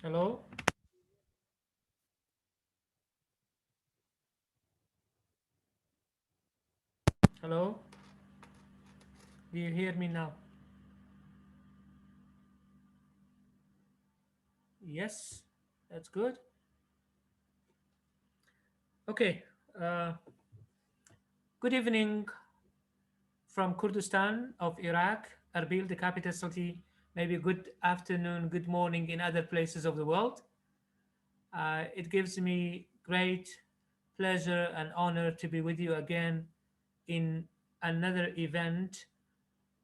Hello? Hello? Do you hear me now? Yes, that's good. Okay. Uh, Good evening from Kurdistan of Iraq, Erbil, the capital city. Maybe good afternoon, good morning in other places of the world. It gives me great pleasure and honor to be with you again in another event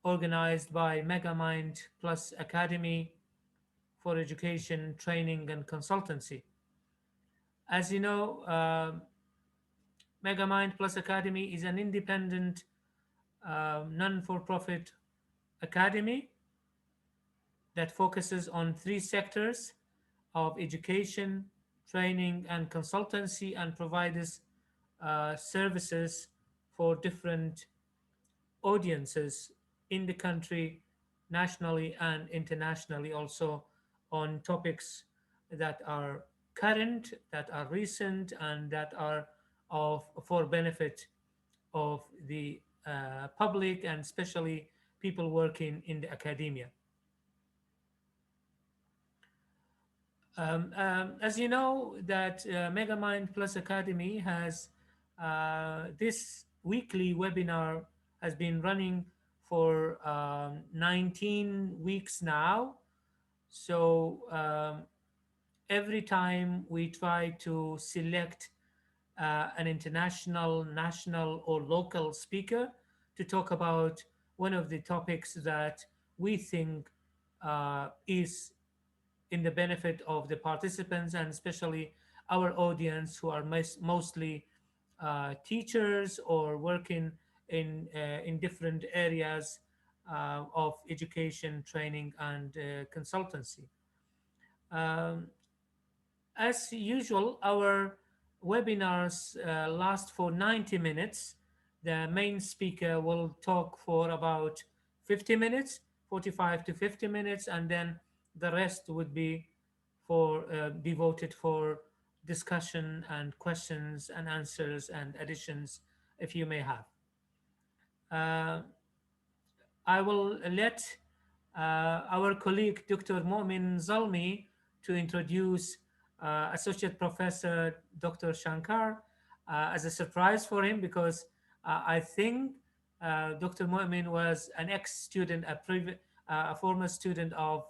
organized by MegaMind Plus Academy for Education, Training, and Consultancy. As you know, MegaMind Plus Academy is an independent, non-for-profit academy that focuses on three sectors of education, training, and consultancy, and provides services for different audiences in the country, nationally and internationally, also on topics that are current, that are recent, and that are of for benefit of the public and especially people working in the academia. As you know, that MegaMind Plus Academy has this weekly webinar has been running for 19 weeks now. So every time we try to select an international, national, or local speaker to talk about one of the topics that we think is in the benefit of the participants and especially our audience who are mostly teachers or working in different areas of education, training, and consultancy. Um, as usual, our webinars last for 90 minutes. The main speaker will talk for about 50 minutes, 45 to 50 minutes, and then the rest would be for devoted for discussion and questions and answers and additions if you may have. Uh, I will let our colleague Dr. Momin Zalmi to introduce Associate Professor Dr. Shankar as a surprise for him because I think Dr. Momin was an ex-student, a former student of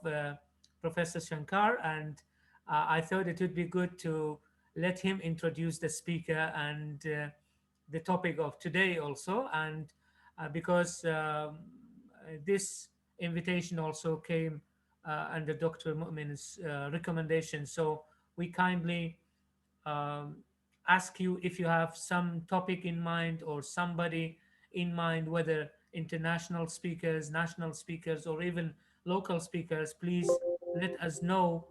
Professor Shankar, and I thought it would be good to let him introduce the speaker and the topic of today also, and because this invitation also came under Dr. Mu'min's recommendation. So we kindly um, ask you if you have some topic in mind or somebody in mind, whether international speakers, national speakers, or even local speakers, please let us know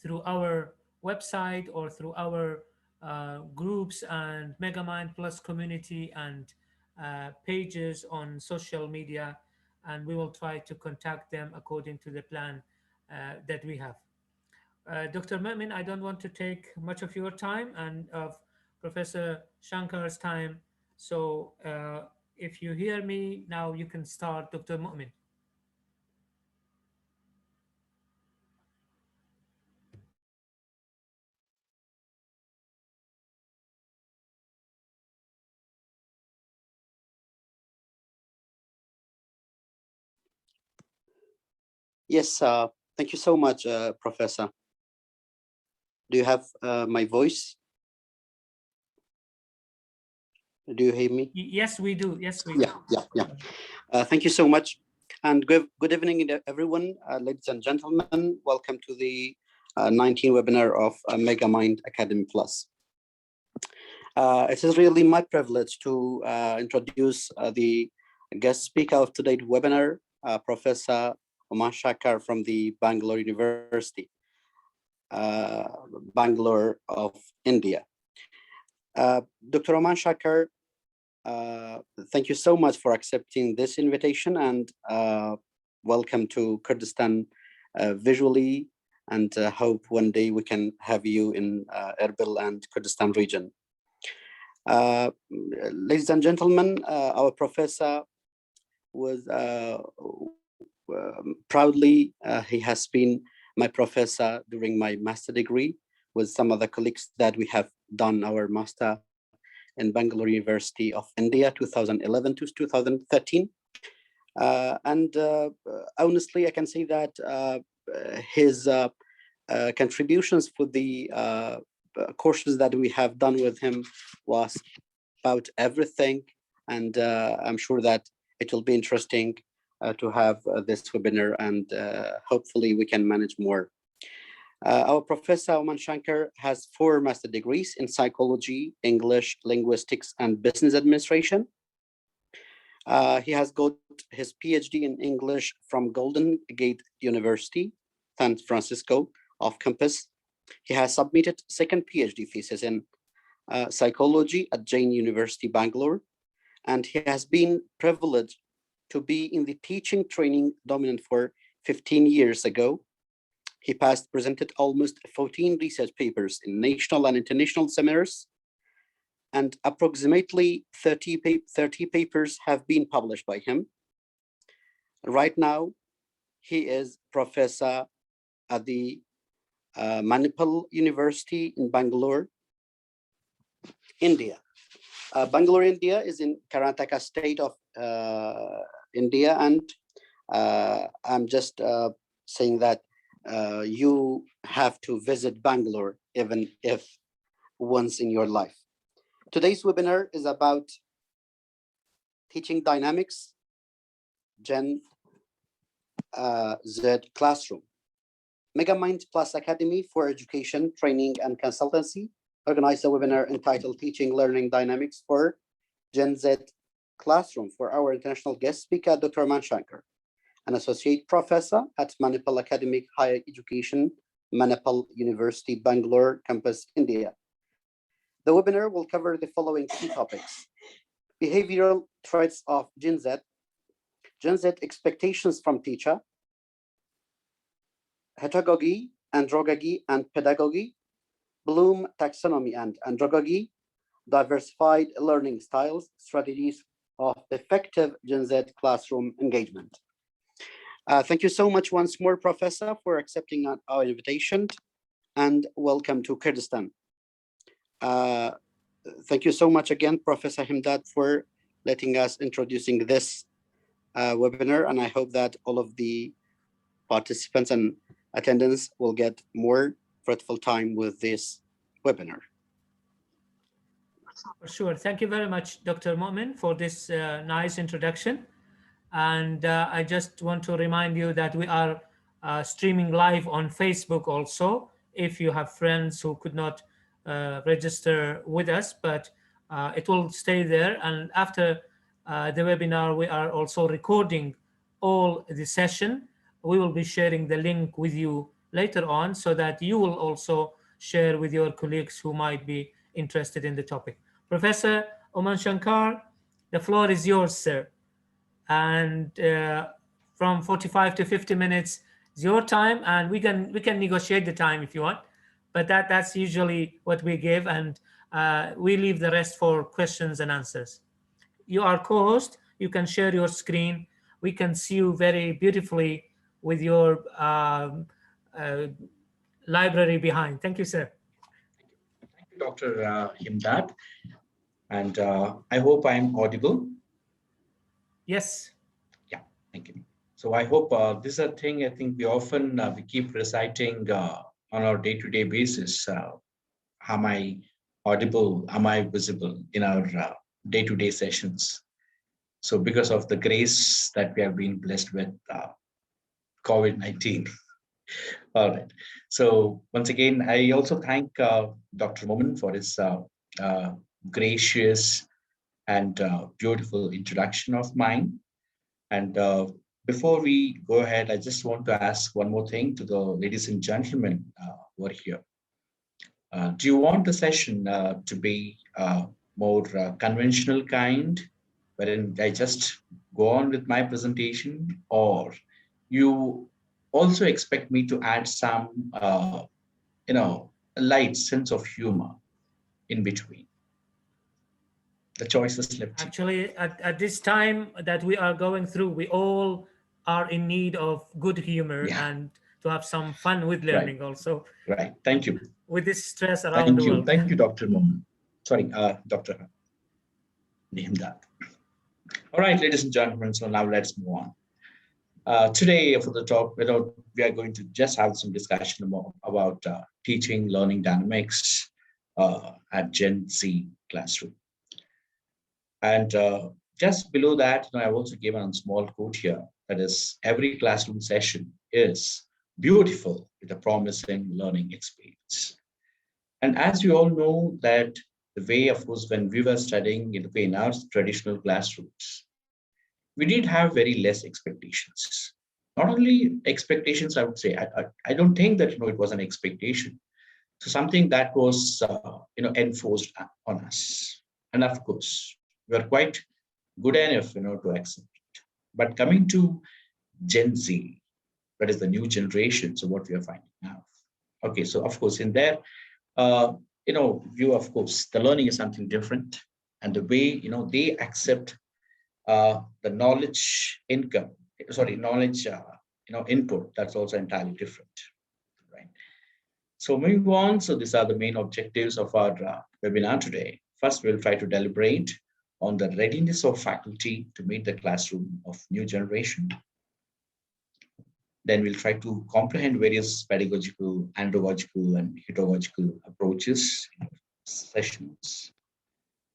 through our website or through our groups and MegaMind Plus community and pages on social media, and we will try to contact them according to the plan that we have. Dr. Memin, I don't want to take much of your time and of Professor Shankar's time. So if you hear me now, you can start, Dr. Mu'min. Yes, thank you so much, Professor. Do you have my voice? Do you hear me? Yes, we do. Yes, we do. Yeah. Thank you so much. And good evening, everyone, ladies and gentlemen. Welcome to the 19th webinar of MegaMind Academy Plus. It is really my privilege to introduce the guest speaker of today's webinar, Professor Umashankar from the Bangalore University, Bangalore of India. Dr. Umashankar, thank you so much for accepting this invitation and welcome to Kurdistan visually and hope one day we can have you in Erbil and Kurdistan region. Ladies and gentlemen, our professor was proudly, he has been my professor during my master degree with some other colleagues that we have done our master in Bangalore University of India, 2011 to 2013. And honestly, I can say that his contributions for the courses that we have done with him was about everything. And I'm sure that it will be interesting to have this webinar, and hopefully we can manage more. Our Professor Umashankar has 4 master degrees in psychology, English, linguistics, and business administration. He has got his PhD in English from Golden Gate University, San Francisco, off campus. He has submitted second PhD thesis in psychology at Jain University, Bangalore, and he has been privileged to be in the teaching training dominant for 15 years ago. He presented almost 14 research papers in national and international seminars, and approximately 30 papers have been published by him. Right now, he is professor at the Manipal University in Bangalore, India. Bangalore, India is in Karnataka state of India, and I'm just saying that you have to visit Bangalore even if once in your life. Today's webinar is about teaching dynamics, Gen Z classroom. MegaMind Plus Academy for Education, Training, and Consultancy organized a webinar entitled Teaching Learning Dynamics for Gen Z Classroom for our international guest speaker, Dr. Umashankar, an associate professor at Manipal Academic Higher Education, Manipal University, Bangalore Campus-India. The webinar will cover the following key topics: behavioral traits of Gen Z expectations from teacher, pedagogy, andragogy, and pedagogy, Bloom taxonomy and andragogy, diversified learning styles, strategies of effective Gen Z classroom engagement. Thank you so much once more, Professor, for accepting our invitation, and welcome to Kurdistan. Thank you so much again, Professor Himdad, for letting us introducing this webinar, and I hope that all of the participants and attendants will get more fruitful time with this webinar. For sure. Thank you very much, Dr. Mohammed, for this nice introduction. And I just want to remind you that we are streaming live on Facebook also, if you have friends who could not register with us, but it will stay there. And after the webinar, we are also recording all the session. We will be sharing the link with you later on so that you will also share with your colleagues who might be interested in the topic. Professor Umashankar, the floor is yours, sir. And from 45 to 50 minutes is your time, and we can negotiate the time if you want, but that's usually what we give, and we leave the rest for questions and answers. You are co-host. You can share your screen. We can see you very beautifully with your library behind. Thank you, sir. Thank you, Dr. Himdad. And I hope I'm audible. Yes. Yeah, thank you. So I hope this is a thing I think we often we keep reciting on our day-to-day basis. Am I audible? Am I visible in our day-to-day sessions? So because of the grace that we have been blessed with COVID-19. All right. So once again, I also thank Dr. Mohammed for his gracious and beautiful introduction of mine. And before we go ahead, I just want to ask one more thing to the ladies and gentlemen who are here. Do you want the session to be more conventional kind, wherein I just go on with my presentation, or you also expect me to add some, a light sense of humor in between. The choice is left to you. Actually, at this time that we are going through, we all are in need of good humor Yeah, and to have some fun with right, learning also, right. Thank you. with this stress around the Thank you. world. Thank you, Dr. Mohammed. Sorry, Dr. Nihimdad. All right, ladies and gentlemen, so now let's move on. Today, for the talk, we are going to just have some discussion about teaching, learning dynamics at Gen Z classroom. And just below that, I've also given a small quote here. That is, every classroom session is beautiful with a promising learning experience. And as you all know that the way, of course, when we were studying in our traditional classrooms, we did have very less expectations. Not only expectations, I would say, I don't think that, it was an expectation. So something that was, enforced on us. And of course, we are quite good enough, to accept it. But coming to Gen Z, that is the new generation, so what we are finding now. Okay, so of course, in their, view, of course, the learning is something different. And the way, they accept the knowledge, input, that's also entirely different, right? So moving on, so these are the main objectives of our webinar today. First, we'll try to deliberate on the readiness of faculty to meet the classroom of new generation. Then we'll try to comprehend various pedagogical, andragogical, and pedagogical approaches in sessions.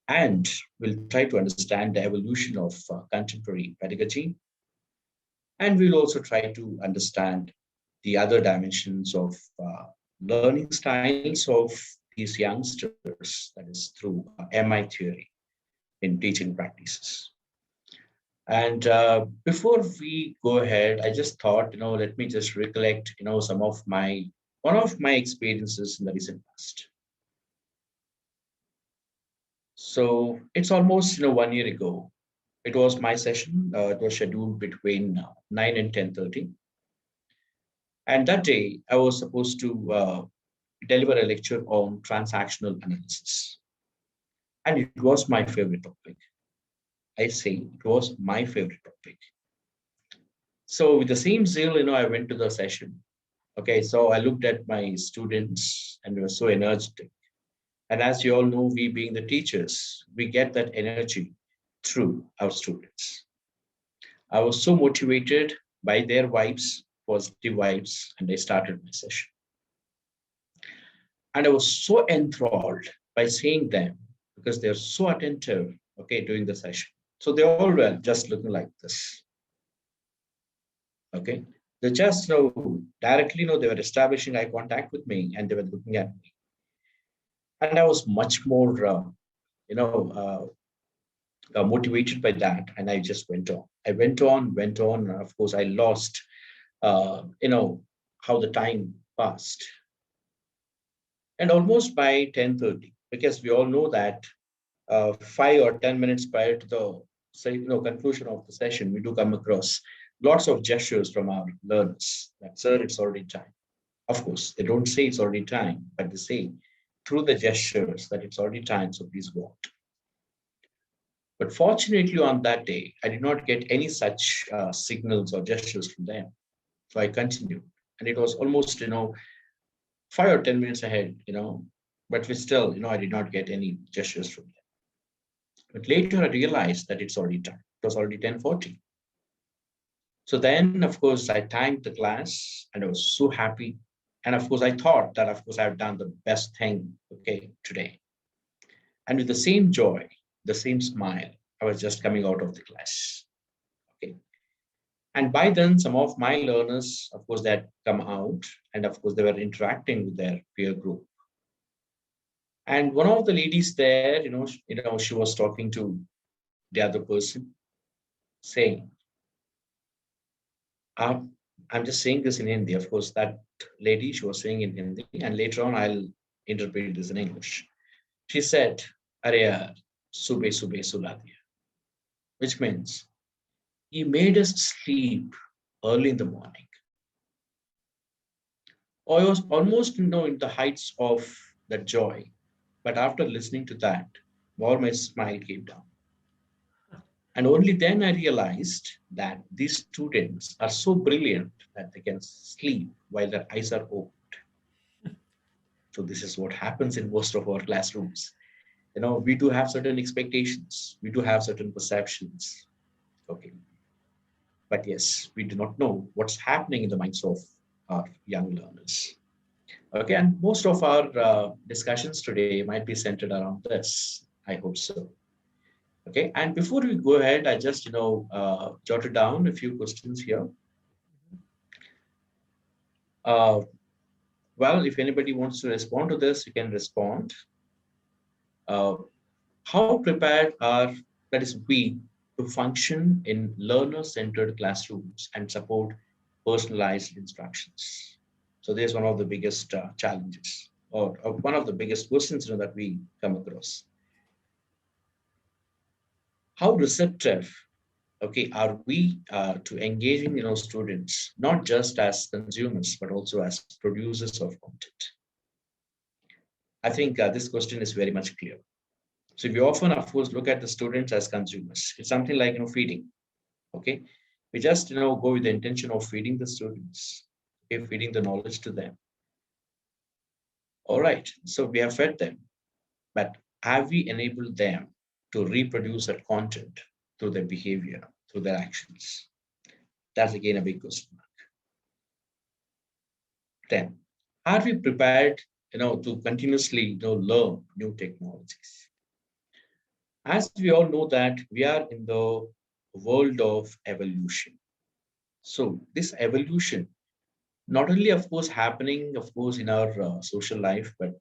And we'll try to understand the evolution of contemporary pedagogy. And we'll also try to understand the other dimensions of learning styles of these youngsters, that is through MI theory in teaching practices. And before we go ahead, I just thought, let me just recollect, one of my experiences in the recent past. So it's almost, 1 year ago. It was my session. It was scheduled between 9 and 10:30. And that day, I was supposed to deliver a lecture on transactional analysis. And it was my favorite topic. I say it was my favorite topic. So with the same zeal, I went to the session. Okay, so I looked at my students and they were so energetic. And as you all know, we being the teachers, we get that energy through our students. I was so motivated by their vibes, positive vibes, and I started my session. And I was so enthralled by seeing them because they're so attentive, okay, during the session. So they all were just looking like this. Okay. They just directly they were establishing eye contact with me and they were looking at me. And I was much more, motivated by that. And I just went on. I went on. And of course, I lost, how the time passed. And almost by 10:30, because we all know that 5 or 10 minutes prior to the conclusion of the session, we do come across lots of gestures from our learners that, sir, it's already time. Of course, they don't say it's already time, but they say through the gestures that it's already time, so please go out. But fortunately, on that day, I did not get any such signals or gestures from them. So I continued. And it was almost, 5 or 10 minutes ahead, but we still, I did not get any gestures from them. But later I realized that it's already time. It was already 10:40. So then, of course, I timed the class and I was so happy. And of course, I thought that, of course, I've done the best thing, okay, today. And with the same joy, the same smile, I was just coming out of the class. Okay. And by then, some of my learners, of course, they had come out and of course, they were interacting with their peer group. And one of the ladies there, she was talking to the other person saying, I'm just saying this in Hindi. Of course, that lady, she was saying in Hindi, and later on, I'll interpret this in English. She said, Are yaar, subah subah sula diya, which means he made us sleep early in the morning. I was almost, in the heights of that joy. But after listening to that, all my smile came down. And only then I realized that these students are so brilliant that they can sleep while their eyes are opened. So this is what happens in most of our classrooms. We do have certain expectations. We do have certain perceptions. Okay. But yes, we do not know what's happening in the minds of our young learners. Okay, and most of our discussions today might be centered around this. I hope so. Okay, and before we go ahead, I just jotted down a few questions here. Uh, well, if anybody wants to respond to this, you can respond. Uh, how prepared are, that is, we to function in learner-centered classrooms and support personalized instructions? So there's one of the biggest challenges, or one of the biggest questions that we come across. How receptive, okay, are we to engaging students, not just as consumers but also as producers of content? I think this question is very much clear. So we often, of course, look at the students as consumers. It's something like feeding. Okay, we just go with the intention of feeding the students, okay, feeding the knowledge to them. All right, so we have fed them, but have we enabled them to reproduce that content through their behavior, through their actions? That's again a big question mark. Then, are we prepared, to continuously, learn new technologies? As we all know that we are in the world of evolution. So this evolution, not only, of course, happening, of course, in our social life, but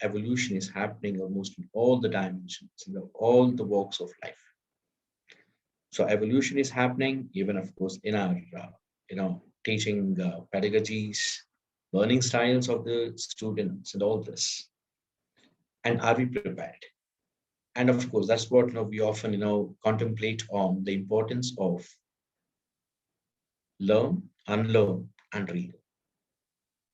evolution is happening almost in all the dimensions, all the walks of life. So evolution is happening even, of course, in our, teaching pedagogies, learning styles of the students and all this. And are we prepared? And of course, that's what we often, contemplate on the importance of learn, unlearn, and read.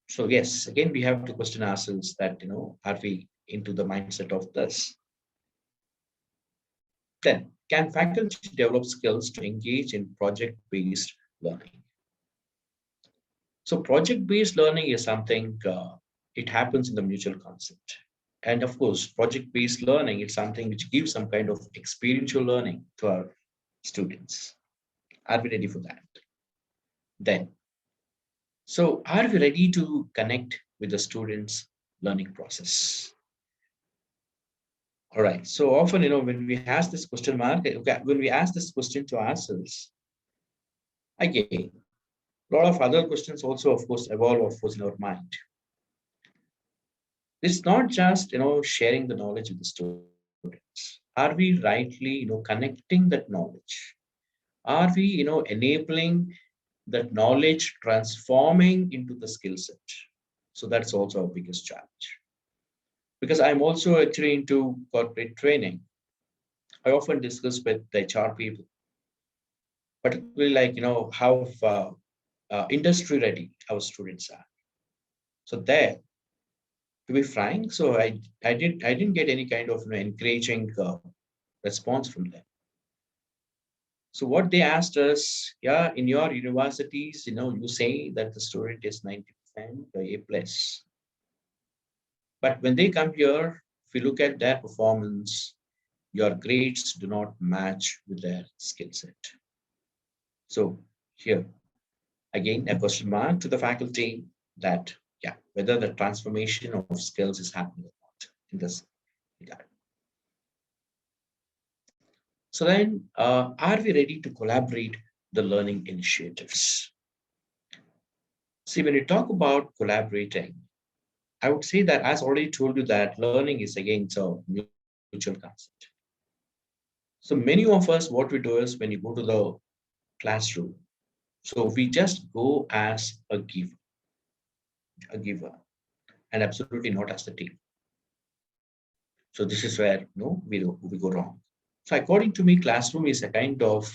So yes, again, we have to question ourselves that, are we into the mindset of this? Then, can faculty develop skills to engage in project-based learning? So project-based learning is something, it happens in the mutual consent. And of course, project-based learning is something which gives some kind of experiential learning to our students. Are we ready for that? Then, so are we ready to connect with the students' learning process? All right. So often, when we ask this question mark, when we ask this question to ourselves, again, a lot of other questions also, of course, evolve, of course, in our mind. It's not just, sharing the knowledge with the students. Are we rightly, connecting that knowledge? Are we, enabling that knowledge transforming into the skill set? So that's also our biggest challenge. Because I'm also actually into corporate training. I often discuss with the HR people, particularly like, how industry ready our students are. So there, to be frank, so I didn't get any kind of encouraging response from them. So what they asked us, yeah, in your universities, you say that the student is 90% A plus. But when they come here, if we look at their performance, your grades do not match with their skill set. So here, again, a question mark to the faculty that, yeah, whether the transformation of skills is happening or not in this regard. So then, are we ready to collaborate the learning initiatives? See, when you talk about collaborating, I would say that, as already told you, that learning is again so mutual concept. So many of us, what we do is when you go to the classroom, so we just go as a giver, and absolutely not as the team. So this is where we go wrong. So according to me, classroom is a kind of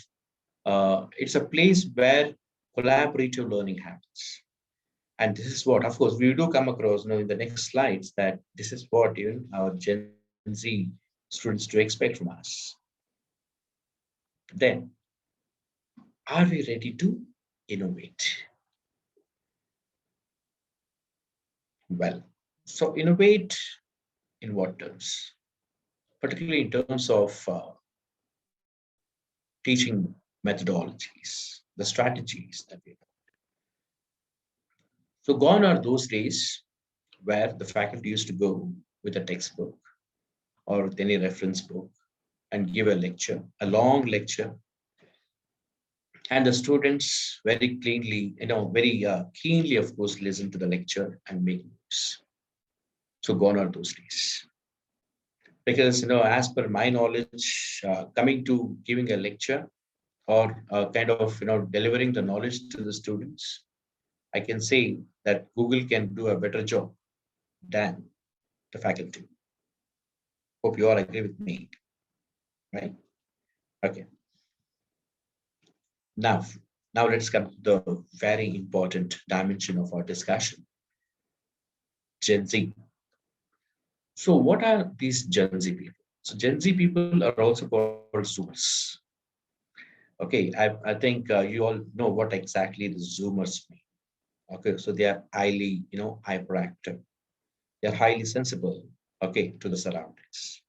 it's a place where collaborative learning happens. And this is what, of course, we do come across, in the next slides, that this is what even our Gen Z students do expect from us. Then, are we ready to innovate? Well, so innovate in what terms? Particularly in terms of teaching methodologies, the strategies that we have. So gone are those days where the faculty used to go with a textbook or with any reference book and give a lecture, a long lecture, and the students very cleanly, very keenly, of course, listen to the lecture and make notes. So gone are those days. Because, as per my knowledge, coming to giving a lecture or kind of, delivering the knowledge to the students, I can say that Google can do a better job than the faculty. Hope you all agree with me, right? Okay. Now, now let's come to the very important dimension of our discussion, Gen Z. So what are these Gen Z people? So Gen Z people are also called Zoomers. Okay, I think you all know what exactly the Zoomers mean. Okay, so they are highly, hyperactive. They are highly sensible, okay, to the surroundings.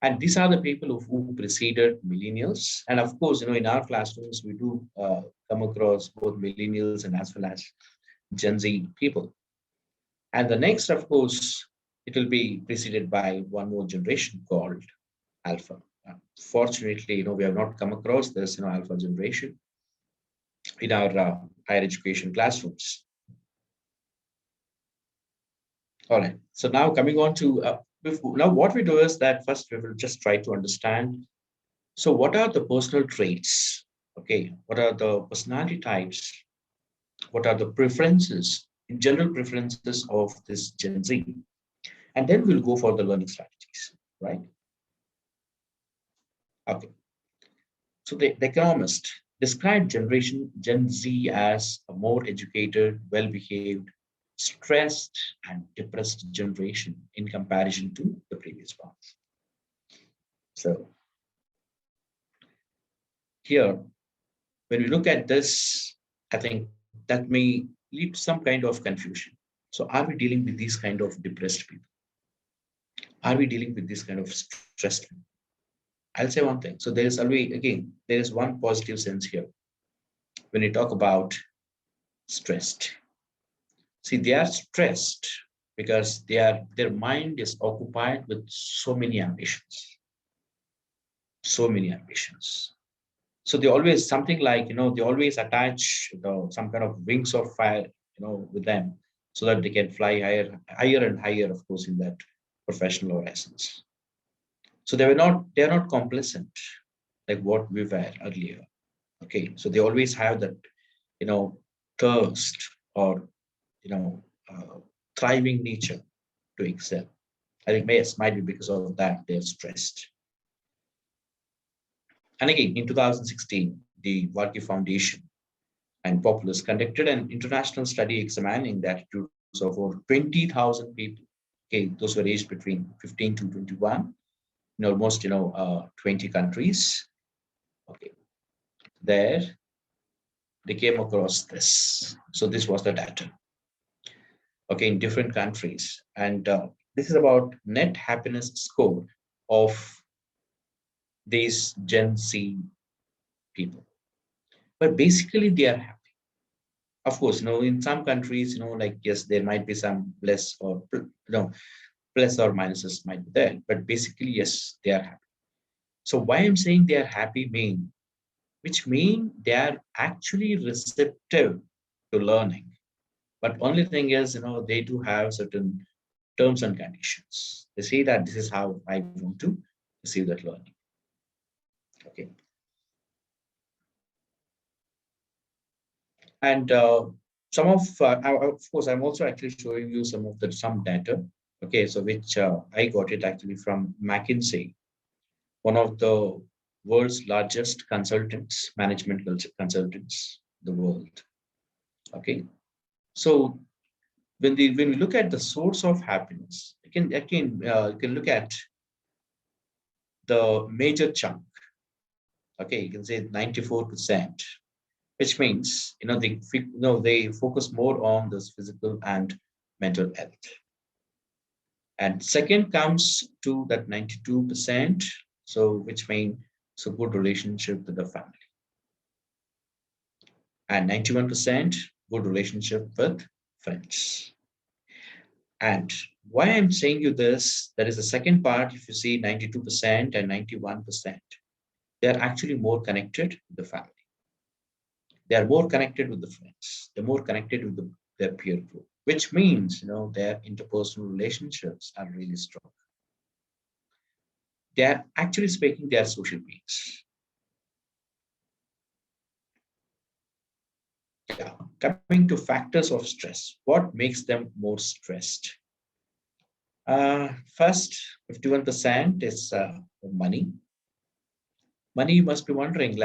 And these are the people who preceded millennials. And of course, in our classrooms, we do come across both millennials and as well as Gen Z people. And the next, of course, it will be preceded by one more generation called Alpha. Fortunately, we have not come across this, Alpha generation in our higher education classrooms. All right. So now coming on to now what we do is that first we will just try to understand. So what are the personal traits? Okay. What are the personality types? What are the preferences, general preferences of this Gen Z? And then we'll go for the learning strategies, right? Okay. So the economist described generation Gen Z as a more educated, well-behaved, stressed, and depressed generation in comparison to the previous ones. So here, when we look at this, I think that may lead to some kind of confusion. So are we dealing with these kind of depressed people? Are we dealing with this kind of stressed people? I'll say one thing. So there is always, again, there is one positive sense here. When you talk about stressed, see, they are stressed because their mind is occupied with so many ambitions. So many ambitions. So they always something like, they always attach some kind of wings of fire, with them so that they can fly higher and higher, of course, in that professional horizons. So they're not complacent like what we were earlier. Okay. So they always have that, thirst or, thriving nature to excel. I think yes, might be because of that they're stressed. And again, in 2016, the Varkey Foundation and Populous conducted an international study examining the attitudes of over 20,000 people. Okay, those were aged between 15 to 21 in almost 20 countries. Okay, there they came across this. So this was the data. Okay, in different countries, and this is about net happiness score of these Gen Z people. But basically, they are happy. Of course, in some countries, like yes, there might be some plus or plus or minuses might be there, but basically, yes, they are happy. So why I'm saying they are happy which mean they are actually receptive to learning. But only thing is, they do have certain terms and conditions. They say that this is how I want to receive that learning. Okay. And of course, I'm also actually showing you some data. Okay, so which I got it actually from McKinsey, one of the world's largest consultants, management consultants, in the world. Okay, So when we look at the source of happiness, you can look at the major chunk. Okay, you can say 94%, which means they focus more on this physical and mental health. And second comes to that 92%, so which means a good relationship with the family. And 91% good relationship with friends. And why I'm saying you this, that is the second part. If you see 92% and 91%, they are actually more connected with the family. They are more connected with the friends. They're more connected with their peer group, which means their interpersonal relationships are really strong. They are actually speaking, they are social beings. Yeah. Coming to factors of stress, what makes them more stressed? First, 51% is money. Money, you must be wondering,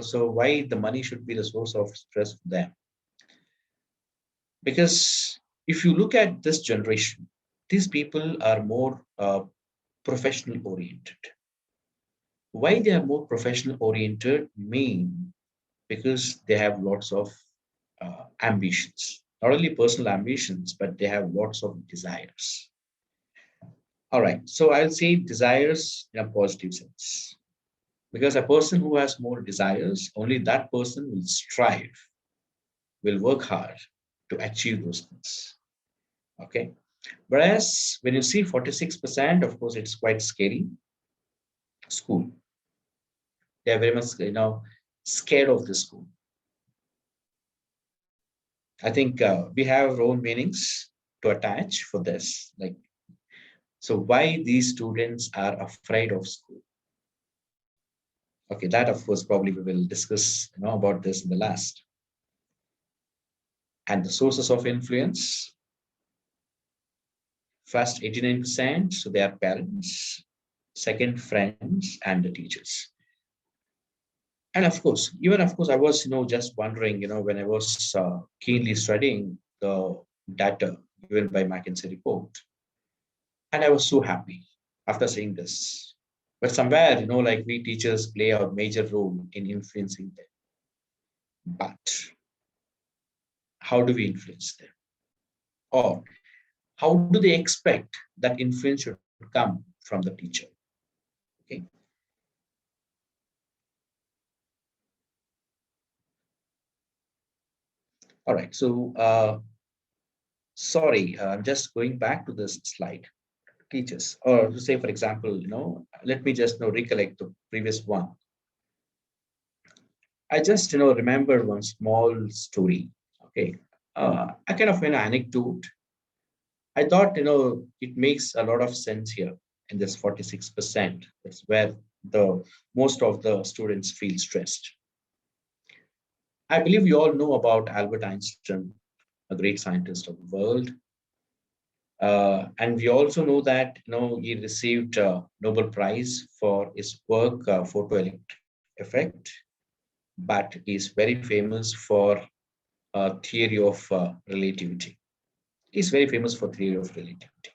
so why the money should be the source of stress for them? Because if you look at this generation, these people are more professional oriented. Why they are more professional oriented mean because they have lots of ambitions, not only personal ambitions, but they have lots of desires. All right, so I'll say desires in a positive sense, because a person who has more desires, only that person will strive, will work hard to achieve those things. Okay. Whereas when you see 46%, of course, it's quite scary. School. They are very much, scared of the school. I think we have our own meanings to attach for this. So why these students are afraid of school? Okay, that of course probably we will discuss about this in the last. And the sources of influence. First, 89%, so they are parents. Second, friends and the teachers. And of course, I was, just wondering, when I was keenly studying the data given by McKinsey report, and I was so happy after seeing this. But somewhere, we teachers play a major role in influencing them. But how do we influence them? Or how do they expect that influence should come from the teacher? Okay. All right. So, sorry, I'm just going back to this slide. Teachers, or to say, for example, let me just recollect the previous one. I just remember one small story. Okay, a kind of an anecdote. I thought it makes a lot of sense here in this 46%. That's where the most of the students feel stressed. I believe you all know about Albert Einstein, a great scientist of the world. And we also know that he received a Nobel Prize for his work, photoelectric effect, but he's very famous for theory of relativity. He's very famous for theory of relativity.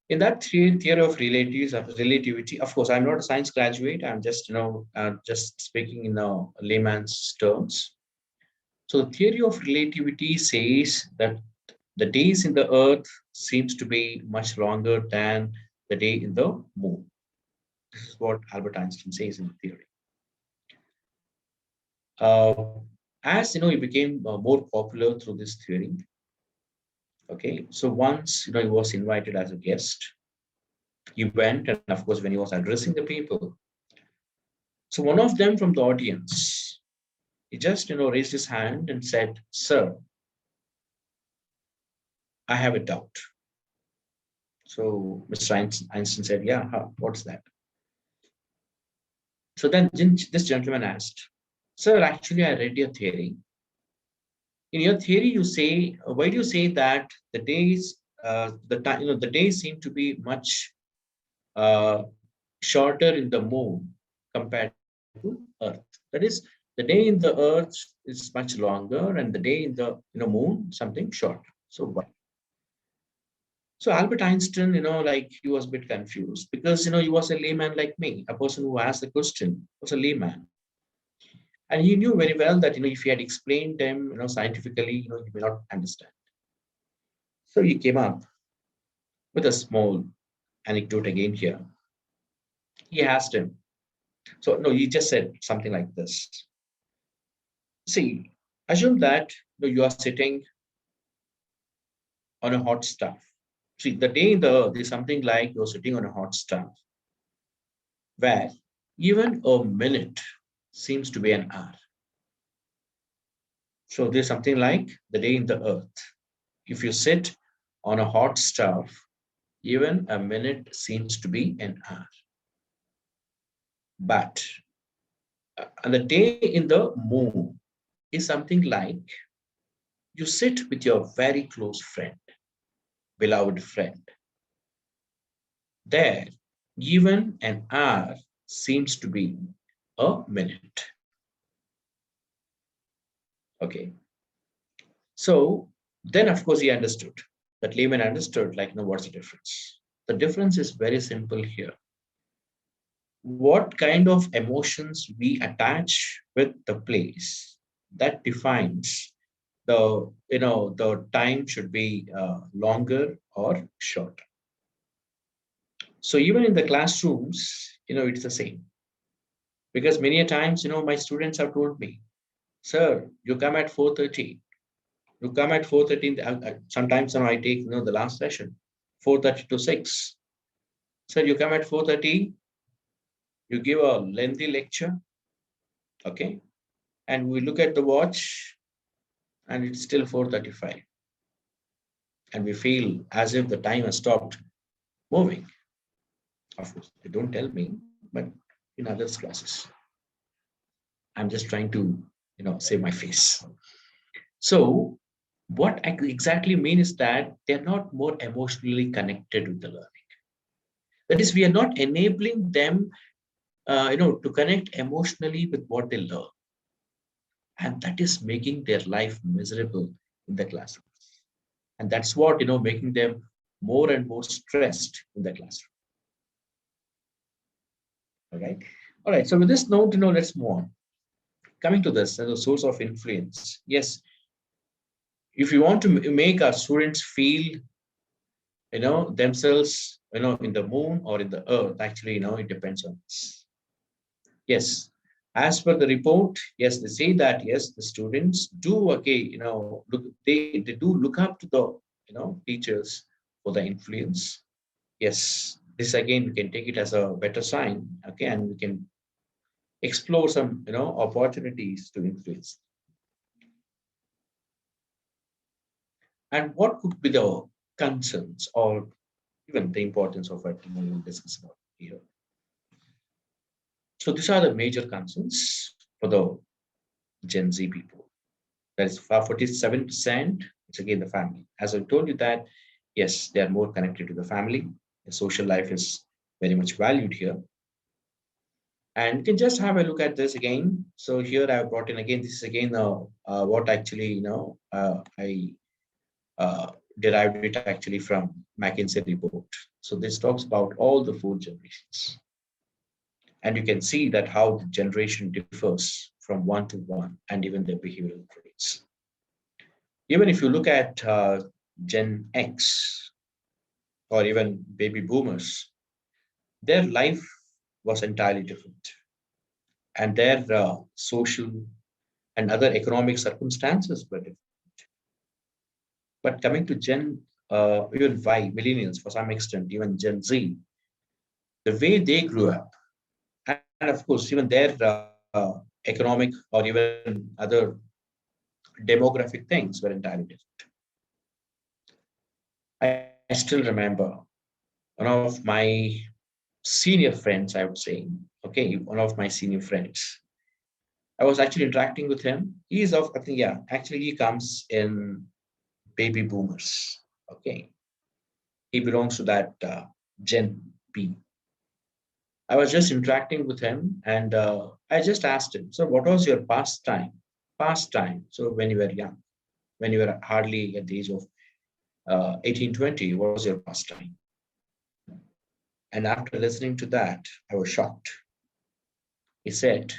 In that theory of relativity, of course, I'm not a science graduate. I'm just just speaking in layman's terms. So the theory of relativity says that the days in the earth seems to be much longer than the day in the moon. This is what Albert Einstein says in the theory. As he became more popular through this theory. Okay, so once he was invited as a guest, he went, and of course, when he was addressing the people, so one of them from the audience, he just raised his hand and said, "Sir, I have a doubt." So Mr. Einstein said, "Yeah, what's that?" So then this gentleman asked, "Sir, actually, I read your theory. In your theory, you say, why do you say that the days, the days seem to be much uh, shorter in the moon compared to Earth? That is, The day in the earth is much longer, and the day in the moon something short. So why? So Albert Einstein, like he was a bit confused because he was a layman like me, a person who asked the question was a layman, and he knew very well that if he had explained them scientifically, he may not understand. So he came up with a small anecdote again here. He asked him. So no, he just said something like this. See, assume that you are sitting on a hot stove. See, the day in the earth is something like you're sitting on a hot stove, where even a minute seems to be an hour. So there's something like the day in the earth. If you sit on a hot stove, even a minute seems to be an hour. But and the day in the moon is something like you sit with your very close friend, beloved friend. There, even an hour seems to be a minute. Okay. So then, of course, he understood. That layman understood, like, what's the difference? The difference is very simple here. What kind of emotions we attach with the place, that defines the time should be longer or shorter. So even in the classrooms, it's the same. Because many a times, my students have told me, sir, you come at 4:30. You come at 4:30. Sometimes I take the last session, 4:30 to 6. Sir, you come at 4:30, you give a lengthy lecture, okay? And we look at the watch and it's still 4:35. And we feel as if the time has stopped moving. Of course, they don't tell me, but in others' classes. I'm just trying to, save my face. So what I exactly mean is that they're not more emotionally connected with the learning. That is, we are not enabling them, to connect emotionally with what they learn. And that is making their life miserable in the classroom. And that's what, making them more and more stressed in the classroom. All right. All right. So with this note, let's move on. Coming to this as a source of influence. Yes, if you want to make our students feel themselves in the moon or in the earth, actually it depends on this. Yes, as per the report, yes, they say that yes, the students do okay, look, they do look up to the teachers for the influence. Yes, this again we can take it as a better sign, okay, and we can explore some opportunities to influence. And what could be the concerns or even the importance of what we will discuss about here. So these are the major concerns for the Gen Z people. That is 47%. It's again the family. As I told you that, yes, they are more connected to the family. The social life is very much valued here. And you can just have a look at this again. So here I have brought in again, this is again what actually, I derived it actually from McKinsey report. So this talks about all the four generations. And you can see that how the generation differs from one to one and even their behavioral traits. Even if you look at Gen X or even baby boomers, their life was entirely different. And their social and other economic circumstances were different. But coming to even Y, millennials for some extent, even Gen Z, the way they grew up, and of course, even their economic or even other demographic things were entirely different. I still remember one of my senior friends, I would say, okay, one of my senior friends. I was actually interacting with him. He's of, I think, yeah, actually he comes in baby boomers. Okay. He belongs to that Gen B. I was just interacting with him, and I just asked him, so what was your pastime? Pastime. So when you were young, when you were hardly at the age of 18, 20, what was your pastime? And after listening to that, I was shocked. He said,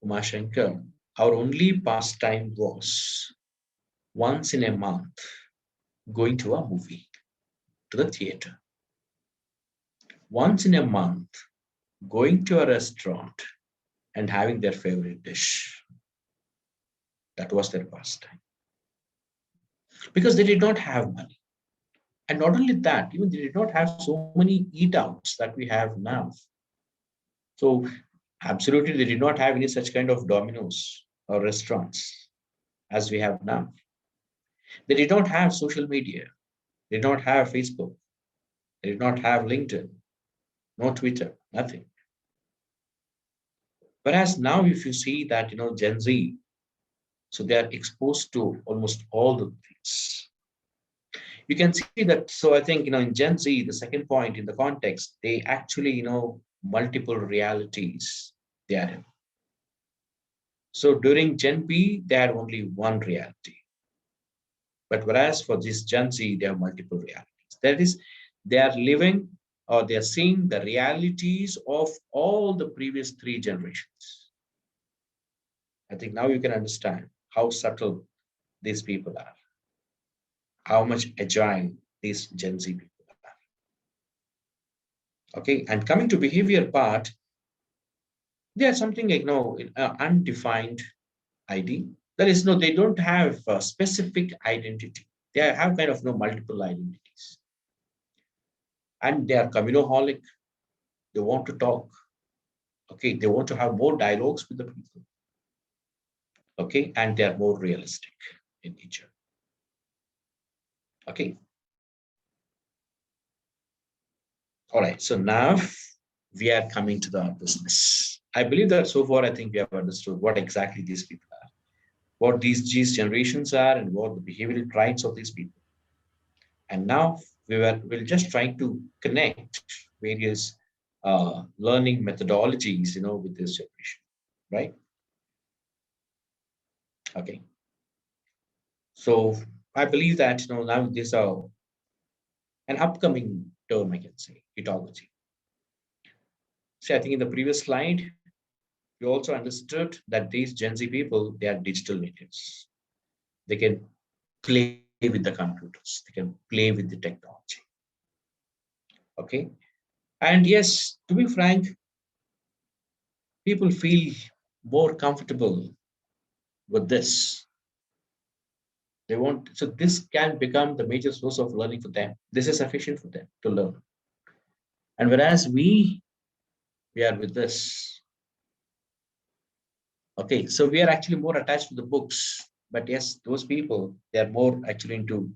Umashankar, our only pastime was once in a month going to a movie, to the theater. Once in a month, going to a restaurant and having their favorite dish. That was their pastime. Because they did not have money. And not only that, even they did not have so many eat outs that we have now. So, absolutely, they did not have any such kind of Domino's or restaurants as we have now. They did not have social media. They did not have Facebook. They did not have LinkedIn, no Twitter, nothing. Whereas now, if you see that, Gen Z, so they are exposed to almost all the things. You can see that. So I think, in Gen Z, the second point in the context, they actually, multiple realities they are in. So during Gen B, they had only one reality. But whereas for this Gen Z, they have multiple realities. That is, they are living or they are seeing the realities of all the previous three generations. I think now you can understand how subtle these people are, how much agile these Gen Z people are. Okay, and coming to behavior part, they are something like undefined ID. That is, no, they don't have a specific identity. They have kind of multiple identities, and they are communoholic. They want to talk. Okay, they want to have more dialogues with the people. Okay, and they are more realistic in nature. Okay. All right. So now we are coming to the business. I believe that so far I think we have understood what exactly these people are, what these generations are, and what the behavioral traits of these people. And now we'll just try to connect various learning methodologies, with this generation, right? Okay. So I believe that now these are an upcoming term, I can say, pedagogy. See, I think in the previous slide, we also understood that these Gen Z people, they are digital natives. They can play with the computers. They can play with the technology. Okay. And yes, to be frank, people feel more comfortable with this. They want, so this can become the major source of learning for them. This is sufficient for them to learn. And whereas we are with this. Okay, so we are actually more attached to the books. But yes, those people, they are more actually into,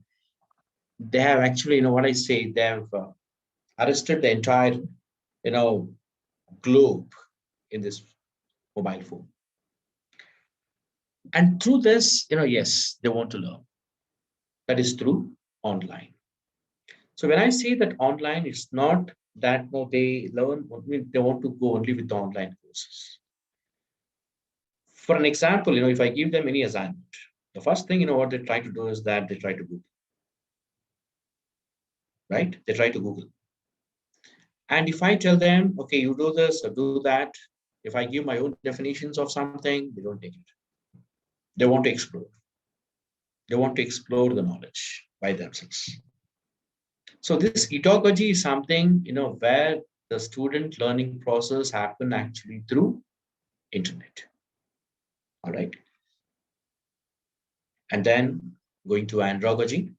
they have actually, what I say, they have arrested the entire, globe in this mobile phone. And through this, yes, they want to learn. That is through online. So when I say that online, it's not that they learn, they want to go only with the online courses. For an example, if I give them any assignment, the first thing, what they try to do is that they try to Google. Right? They try to Google. And if I tell them, okay, you do this or do that, if I give my own definitions of something, they don't take it. They want to explore. They want to explore the knowledge by themselves. So this pedagogy is something, where the student learning process happen actually through internet. All right. And then going to andragogy.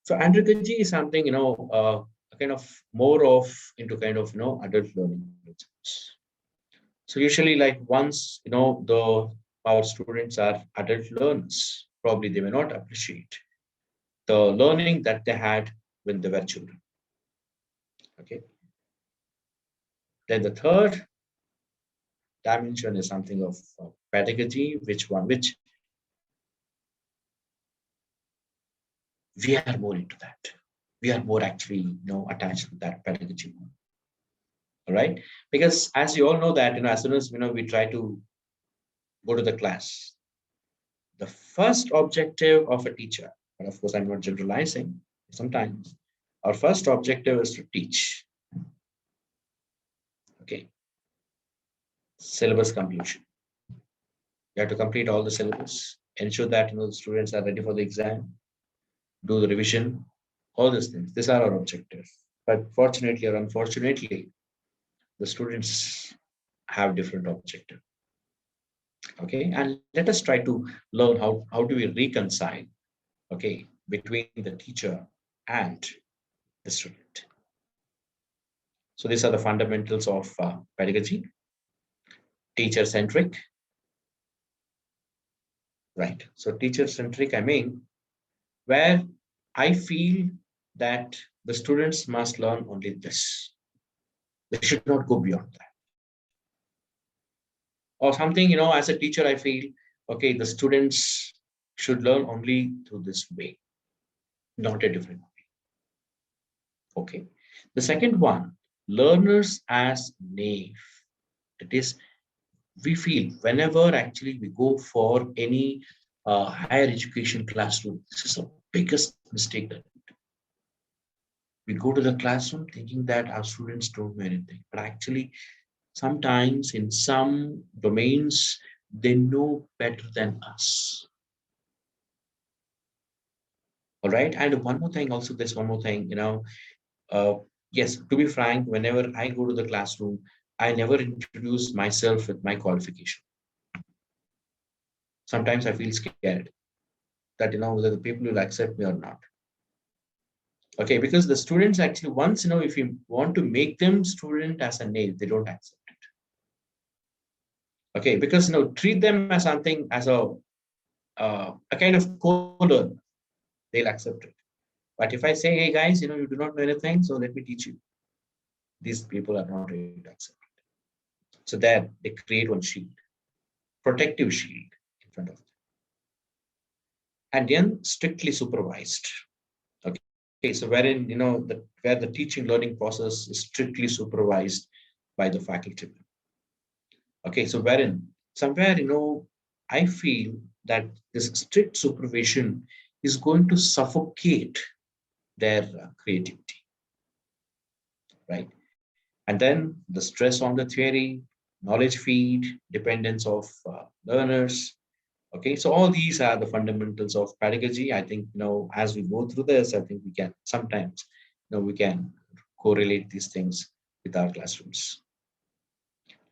So andragogy is something, kind of more of into kind of, adult learning principles. So usually like once, our students are adult learners, probably they may not appreciate the learning that they had when they were children. Okay. Then the third dimension is something of pedagogy, which we are more into that. We are more actually, attached to that pedagogy. all right? Because as you all know that, as soon as, we try to go to the class, the first objective of a teacher, and of course, I'm not generalizing, sometimes our first objective is to teach, okay? Syllabus completion. You have to complete all the syllabus, ensure that, the students are ready for the exam, do the revision, all these things. These are our objectives. But fortunately or unfortunately, the students have different objective. Okay, and let us try to learn how do we reconcile, okay, between the teacher and the student. So these are the fundamentals of pedagogy, teacher-centric, right? So teacher-centric, I mean, where I feel that the students must learn only this. They should not go beyond that. Or something, as a teacher, I feel, okay, the students should learn only through this way, not a different way. Okay. The second one, learners as knave. It is, we feel whenever actually we go for any higher education classroom, this is the biggest mistake that we go to the classroom thinking that our students don't know anything, but actually sometimes in some domains, they know better than us. All right. And one more thing, also, there's one more thing, yes, to be frank, whenever I go to the classroom, I never introduce myself with my qualification. Sometimes I feel scared that, whether the people will accept me or not. Okay, because the students actually, once, if you want to make them student as a name, they don't accept it. Okay, because, treat them as something, as a kind of co-learner, they'll accept it. But if I say, hey guys, you do not know anything, so let me teach you. These people are not ready to accept it. So there, they create one shield, protective shield in front of them. And then strictly supervised. Okay, so wherein, where the teaching learning process is strictly supervised by the faculty. Okay, so wherein somewhere, I feel that this strict supervision is going to suffocate their creativity, right? And then the stress on the theory, knowledge feed, dependence of learners. Okay, so all these are the fundamentals of pedagogy. I think, as we go through this, I think we can sometimes, we can correlate these things with our classrooms.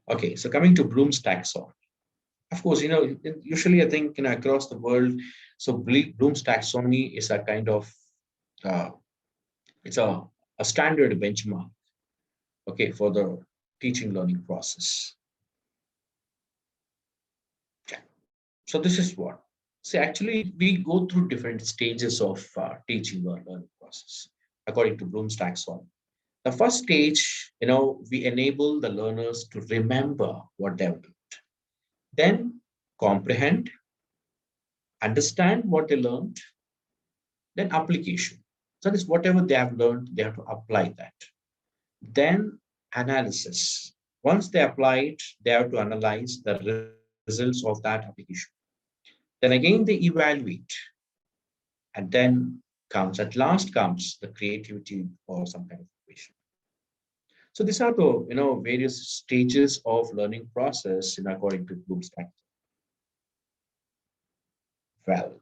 Okay, so coming to Bloom's taxonomy. Of course, usually I think, across the world, so Bloom's taxonomy is a kind of, it's a standard benchmark, okay, for the teaching learning process. Okay. So this is what. See, actually, we go through different stages of teaching or learning process, according to Bloom's taxonomy. The first stage, we enable the learners to remember what they've learned. Then comprehend, understand what they learned, then application. So that is whatever they have learned, they have to apply that. Then analysis. Once they apply it, they have to analyze the results of that application. Then again, they evaluate. And then at last comes the creativity or some kind of innovation. So these are the, various stages of learning process according to Bloom's taxonomy. Well,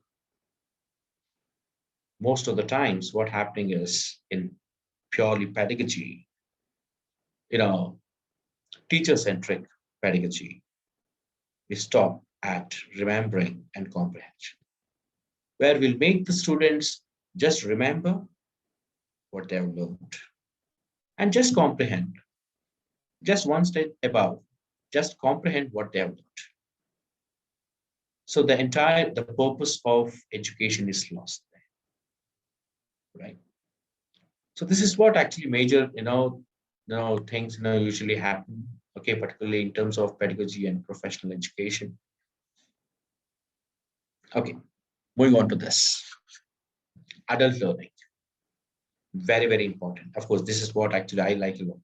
most of the times what happening is in purely pedagogy, teacher-centric pedagogy, we stop at remembering and comprehension, where we'll make the students just remember what they have learned and just comprehend, just one step above, just comprehend what they have learned. So the purpose of education is lost there, right? So this is what actually major, things, usually happen, okay, particularly in terms of pedagogy and professional education. Okay, moving on to this. Adult learning. Very, very important. Of course, this is what actually I like a lot.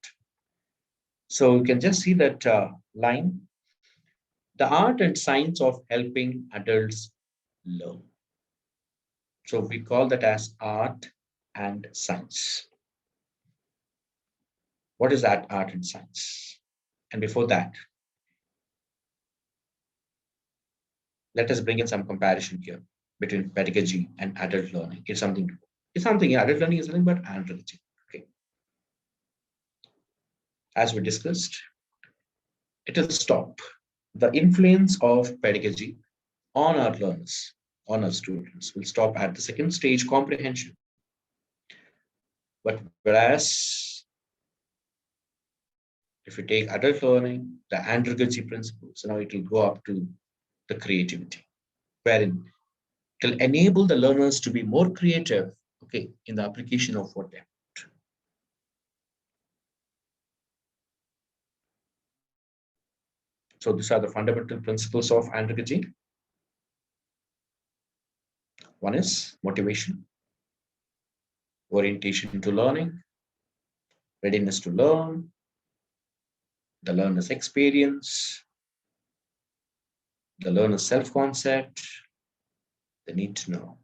So you can just see that line, the art and science of helping adults learn. So we call that as art and science. What is that art and science? And before that, let us bring in some comparison here between pedagogy and adult learning. It's something, adult learning is nothing but andragogy. Okay. As we discussed, it will stop the influence of pedagogy on our learners, on our students, will stop at the second stage, comprehension. But whereas if you take adult learning, the andragogy principles, now it will go up to the creativity, wherein it will enable the learners to be more creative, okay, in the application of what they have. So these are the fundamental principles of andragogy. One is motivation, orientation to learning, readiness to learn, the learner's experience, the learner's self-concept, the need to know.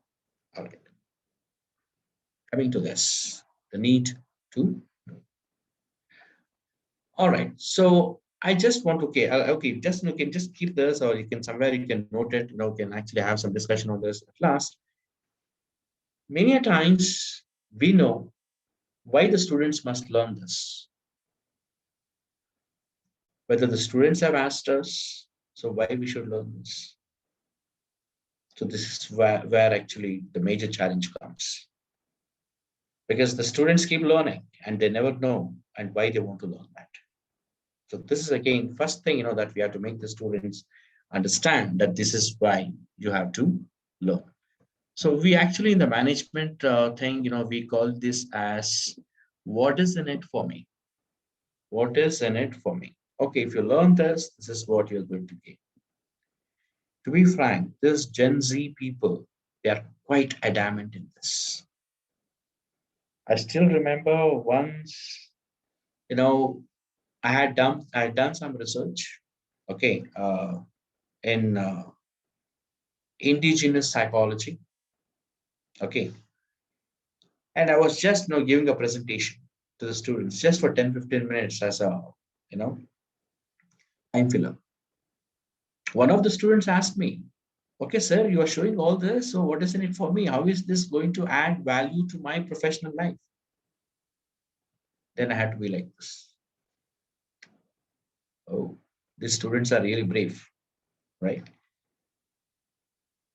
All right. Coming to this, the need to know. All right. So I just want to, okay, just you can just keep this, or you can somewhere you can note it, can actually have some discussion on this at last. Many a times we know why the students must learn this. Whether the students have asked us, so why we should learn this. So this is where actually the major challenge comes. Because the students keep learning and they never know and why they want to learn that. So this is again, first thing, that we have to make the students understand that this is why you have to learn. So we actually in the management thing, we call this as what is in it for me? What is in it for me? Okay, if you learn this, this is what you're going to get. To be frank, this Gen Z people, they are quite adamant in this. I still remember once, I had done some research, okay, in indigenous psychology, okay, and I was just giving a presentation to the students just for 10-15 minutes as a time filler. One of the students asked me, okay, sir, you are showing all this, so what is in it for me? How is this going to add value to my professional life? Then I had to be like this. Oh, these students are really brave, right?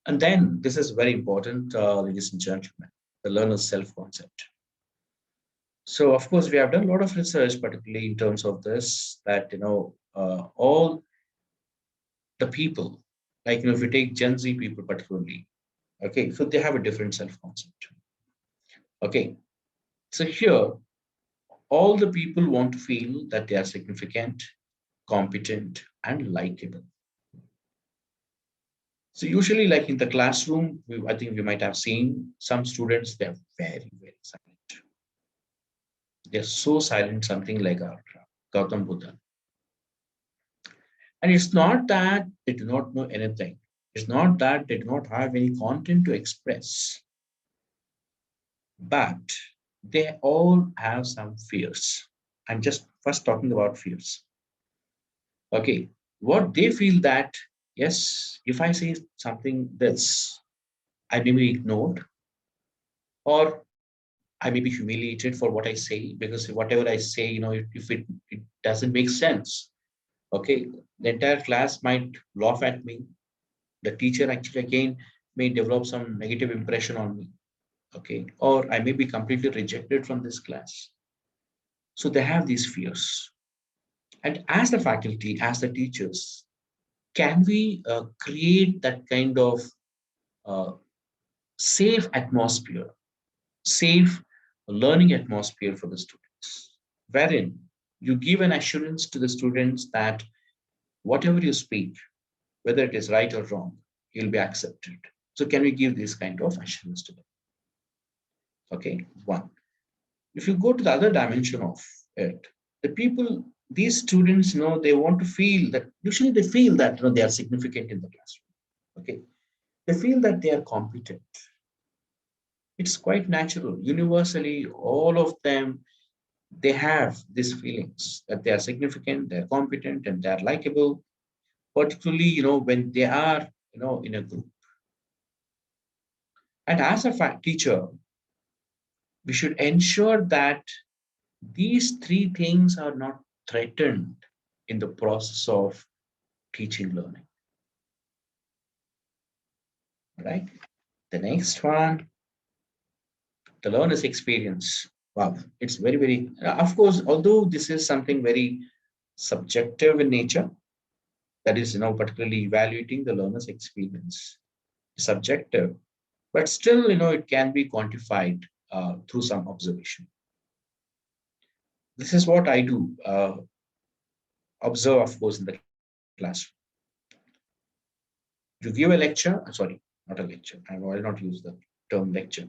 And then this is very important, ladies and gentlemen, the learner's self-concept. So of course, we have done a lot of research, particularly in terms of this, that, all the people, like, if you take Gen Z people particularly, okay, so they have a different self-concept. Okay, so here, all the people want to feel that they are significant, competent, and likable. So usually, like in the classroom, I think we might have seen some students, they're very, very silent. They're so silent, something like our Gautam Buddha. And it's not that they do not know anything. It's not that they do not have any content to express. But they all have some fears. I'm just first talking about fears. Okay, what they feel that, yes, if I say something this, I may be ignored, or I may be humiliated for what I say, because whatever I say, if it doesn't make sense, okay, the entire class might laugh at me. The teacher actually again may develop some negative impression on me, okay, or I may be completely rejected from this class. So they have these fears. And as the faculty, as the teachers, can we create that kind of uh, safe atmosphere, safe learning atmosphere for the students, wherein you give an assurance to the students that whatever you speak, whether it is right or wrong, you'll be accepted. So can we give this kind of assurance to them? Okay, one. If you go to the other dimension of it, the people these students, they want to feel that, usually they feel that, they are significant in the classroom. Okay. They feel that they are competent. It's quite natural. Universally, all of them, they have these feelings that they are significant, they're competent, and they're likable, particularly, when they are, in a group. And as a teacher, we should ensure that these three things are not threatened in the process of teaching learning. Right? The next one, the learner's experience. Wow, it's very, very, of course, although this is something very subjective in nature, that is, particularly evaluating the learner's experience, subjective, but still, it can be quantified through some observation. This is what I do, observe, of course, in the classroom. You give a lecture, sorry, not a lecture, I will not use the term lecture.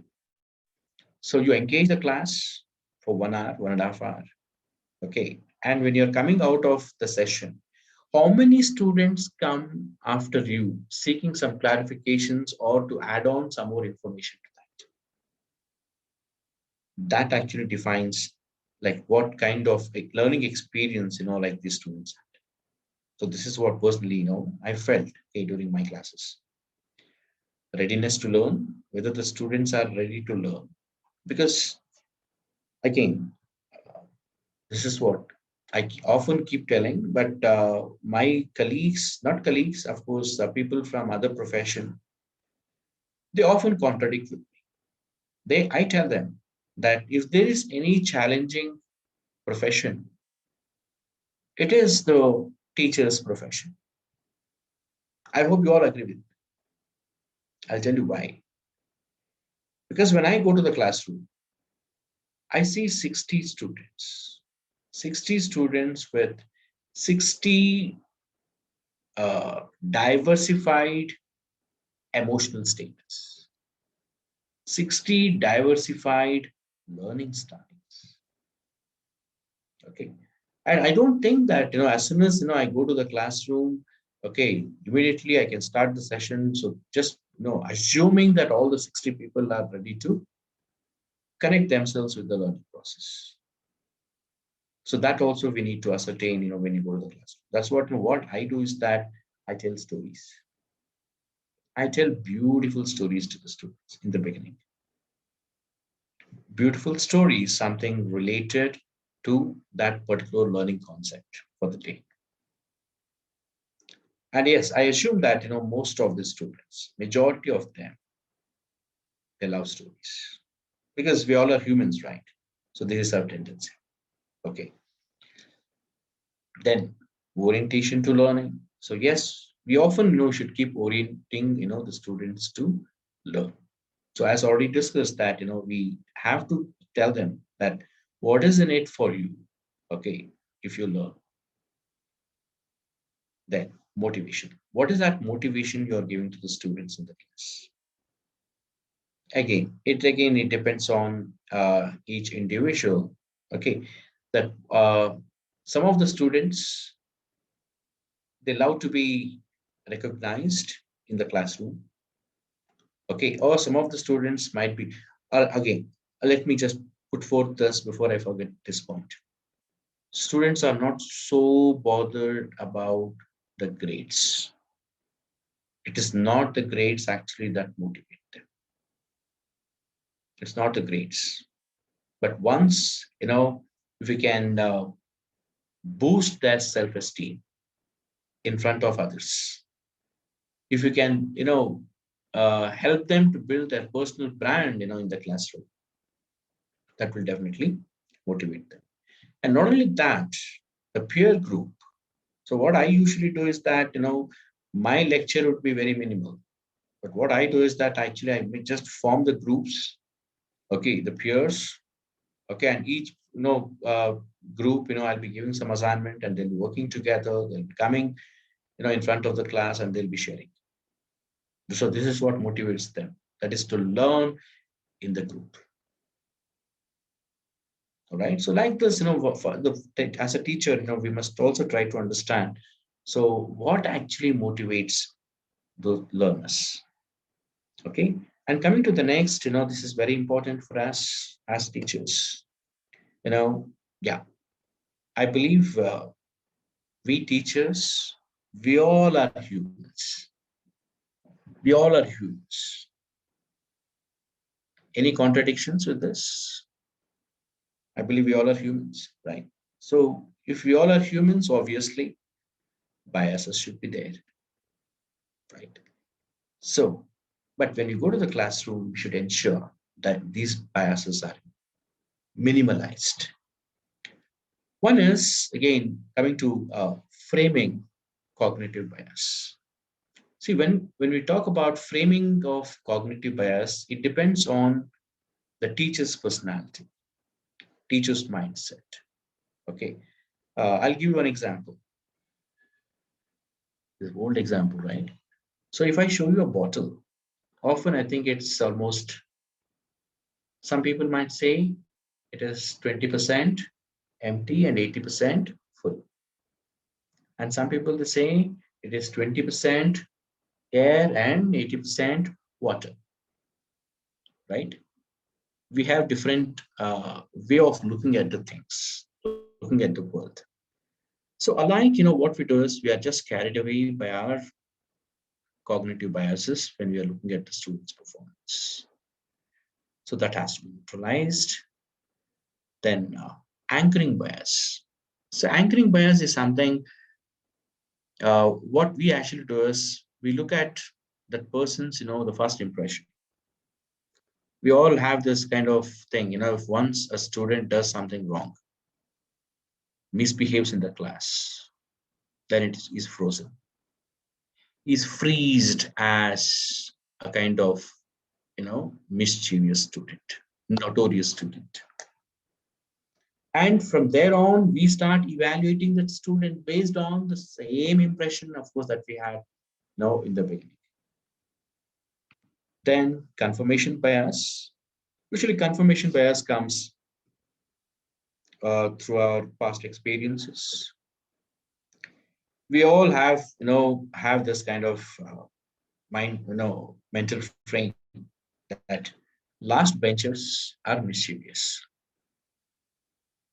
So you engage the class for 1 hour, 1.5 hours. Okay. And when you're coming out of the session, how many students come after you seeking some clarifications or to add on some more information to that? That actually defines like what kind of learning experience, like these students had. So this is what personally, I felt during my classes. Readiness to learn, whether the students are ready to learn. Because again, this is what I often keep telling, but my colleagues, not colleagues, of course, people from other profession, they often contradict with me. I tell them that if there is any challenging profession, it is the teacher's profession. I hope you all agree with me. I'll tell you why. Because when I go to the classroom, I see 60 students, 60 students with 60 diversified emotional states, 60 diversified learning styles. Okay. And I don't think that, as soon as, I go to the classroom, okay, immediately I can start the session. So just, assuming that all the 60 people are ready to connect themselves with the learning process. So that also we need to ascertain, when you go to the classroom. That's what I do is that I tell stories. I tell beautiful stories to the students in the beginning. Beautiful story is something related to that particular learning concept for the day. And yes, I assume that, most of the students, majority of them, they love stories because we all are humans, right? So this is our tendency. Okay. Then orientation to learning. So yes, we often, should keep orienting, the students to learn. So as already discussed that, we have to tell them that what is in it for you, okay, if you learn. Then motivation. What is that motivation you are giving to the students in the class? Again, it depends on each individual. Okay, that some of the students, they love to be recognized in the classroom. Okay, or some of the students might be, again, let me just put forth this before I forget this point. Students are not so bothered about the grades. It is not the grades actually that motivate them. It's not the grades. But once, if we can boost their self-esteem in front of others, if we can, help them to build their personal brand, in the classroom, that will definitely motivate them. And not only that, the peer group. So what I usually do is that, my lecture would be very minimal. But what I do is that actually I may just form the groups, okay, the peers, okay, and each, group, I'll be giving some assignment and they'll be working together, they'll be coming, in front of the class and they'll be sharing. So this is what motivates them. That is to learn in the group. All right. So like this, as a teacher, we must also try to understand. So what actually motivates the learners? Okay. And coming to the next, this is very important for us as teachers. Yeah, I believe we teachers, we all are humans. We all are humans. Any contradictions with this? I believe we all are humans, right? So if we all are humans, obviously biases should be there, right? So, but when you go to the classroom, you should ensure that these biases are minimalized. One is, again, coming to framing cognitive bias. See, when we talk about framing of cognitive bias, it depends on the teacher's personality, teacher's mindset. Okay. I'll give you an example. This old example, right? So if I show you a bottle, often I think it's almost, some people might say it is 20% empty and 80% full. And some people they say it is 20% air and 80% water, right? We have different way of looking at the things, looking at the world. So alike, what we do is we are just carried away by our cognitive biases when we are looking at the student's performance. So that has to be neutralized. Then anchoring bias. So anchoring bias is something, what we actually do is we look at that person's, the first impression. We all have this kind of thing, if once a student does something wrong, misbehaves in the class, then it is frozen. Is freezed as a kind of, mischievous student, notorious student. And from there on, we start evaluating that student based on the same impression, of course, that we had in the beginning. Then confirmation bias. Usually confirmation bias comes through our past experiences. We all have this kind of mind, mental frame that last benchers are mischievous,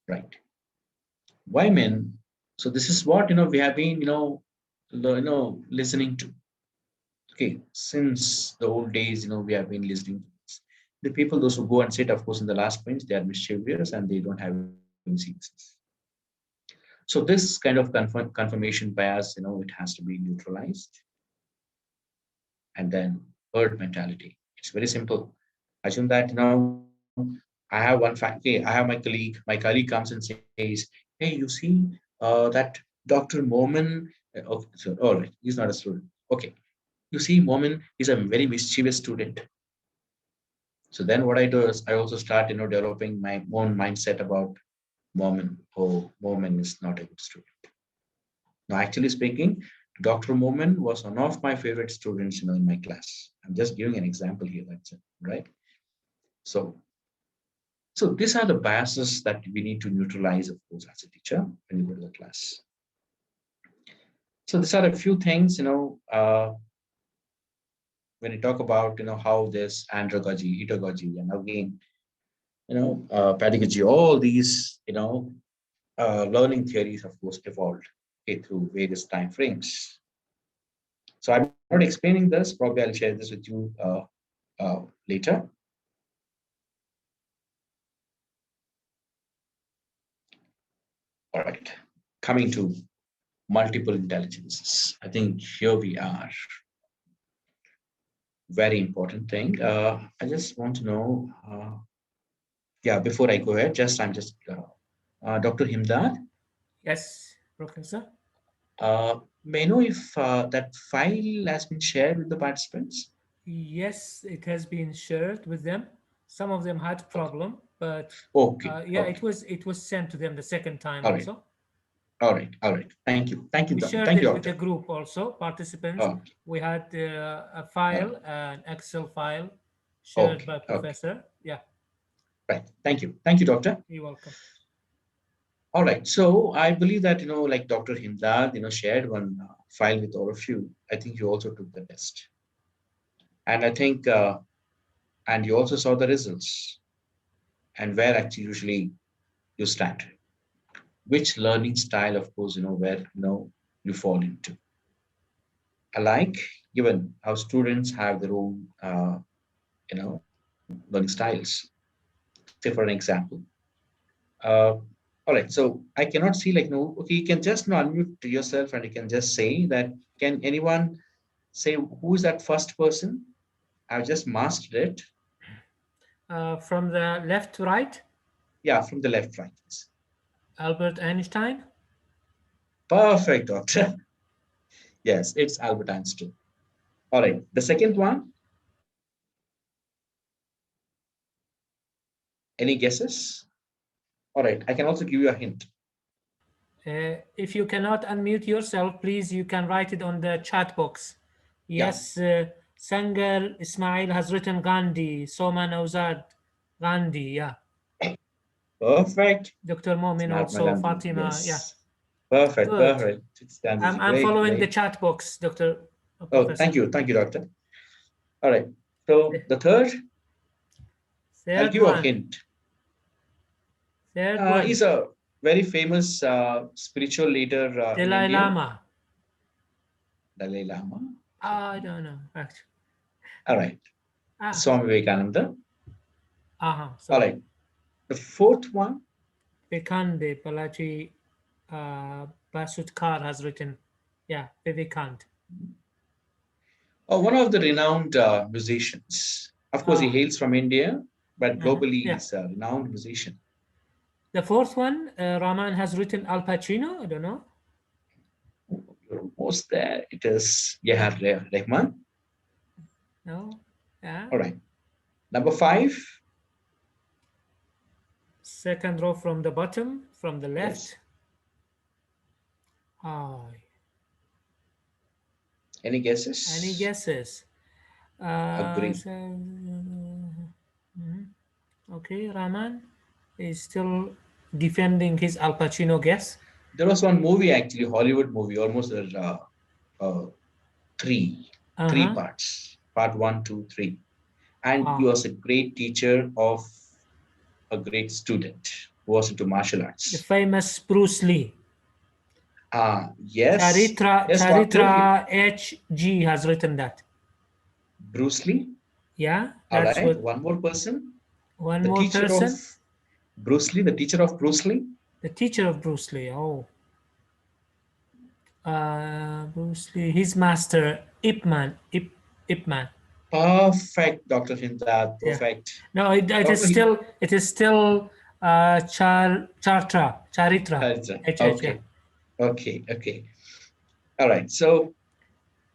right? Why men? So this is what we have been listening to. Okay, since the old days, we have been listening to this. The people, those who go and sit, of course, in the last bench, they are mischievous and they don't have any seriousness. So this kind of confirmation bias, it has to be neutralized. And then herd mentality. It's very simple. Assume that I have one fact. Okay, I have my colleague. My colleague comes and says, "Hey, you see that Dr. Mohammed? Okay, so all right, he's not a student. Okay, you see, Mohammed is a very mischievous student. So then what I do is I also start, developing my own mindset about Mohammed. Oh, Mohammed is not a good student. Now, actually speaking, Dr. Mohammed was one of my favorite students, in my class. I'm just giving an example here. That's it, right? So these are the biases that we need to neutralize, of course, as a teacher when you go to the class. So these are a few things, when you talk about, how this andragogy, pedagogy, and again, pedagogy, all these, learning theories, of course, evolved through various time frames. So I'm not explaining this. Probably I'll share this with you later. All right. Coming to multiple intelligences. I think here we are. Very important thing. I just want to know, yeah, before I go ahead, Dr. Himdad, Yes, Professor. may I know if that file has been shared with the participants? Yes, it has been shared with them. Some of them had Okay, problem, but okay, yeah, okay. it was sent to them the second time All right, also. all right, all right. Thank you, We doctor. shared Thank you, it with the doctor. group also, participants. Okay, We had a file, okay, an Excel file shared okay, by okay. Professor. Yeah. Right. Thank you, doctor. You're welcome. All right. So I believe that, like Dr. Himdad, shared one file with all of you. I think you also took the test. And I think, and you also saw the results and where actually usually you stand. Which learning style, of course, where, you fall into. Alike, given how students have their own, learning styles. Say, for an example, uh, all right. So I cannot see like, no, okay, you can just unmute yourself and you can just say that. Can anyone say who is that first person? I've just mastered it. From the left to right, Yeah, from the left, right. Yes. Albert Einstein. Perfect, doctor. Yes, it's Albert Einstein. All right. The second one, any guesses? All right. I can also give you a hint. If you cannot unmute yourself, please, you can write it on the chat box. Yeah. Yes, Sangar Ismail has written Gandhi, Soman Ozad, Gandhi, yeah. Perfect. Dr. Momin Mahatma also, Gandhi. Fatima, yeah. Yes. Perfect. Good. Perfect. It's Gandhiji. I'm Great. following the Great. chat box, Dr. Oh, Professor. thank you. Thank you, doctor. All right. So the third, I'll Third give you a one. hint. Third one. He's a very famous spiritual leader in Dalai India. Lama. Dalai Lama. I don't know, actually. All right. Swami Vivekananda. All right. The fourth one. Vikande Balaji Basutkar has written, yeah, Vivekanand. One of the renowned musicians. Of course, he hails from India, but globally he's a renowned musician. The fourth one, Rahman has written Al Pacino. I don't know. You're almost there. It is Yahya Rahman. No. Yeah. All right. Number 5. Second row from the bottom, from the left. Yes. Any guesses? Any guesses? Agree. Okay, Rahman is still defending his Al Pacino guess. There was one movie, actually, Hollywood movie, almost three parts. Part 1, 2, 3. And he was a great teacher of a great student who was into martial arts. The famous Bruce Lee. Yes. Charitra H.G. has written that. Bruce Lee? Yeah. That's what. One more person? One more person? Of Bruce Lee, the teacher of Bruce Lee? The teacher of Bruce Lee, Bruce Lee, his master, Ip Man. Perfect, Dr. Hindad. Perfect. Yeah. No, it is still Charitra. Okay. Yeah. Okay. All right. So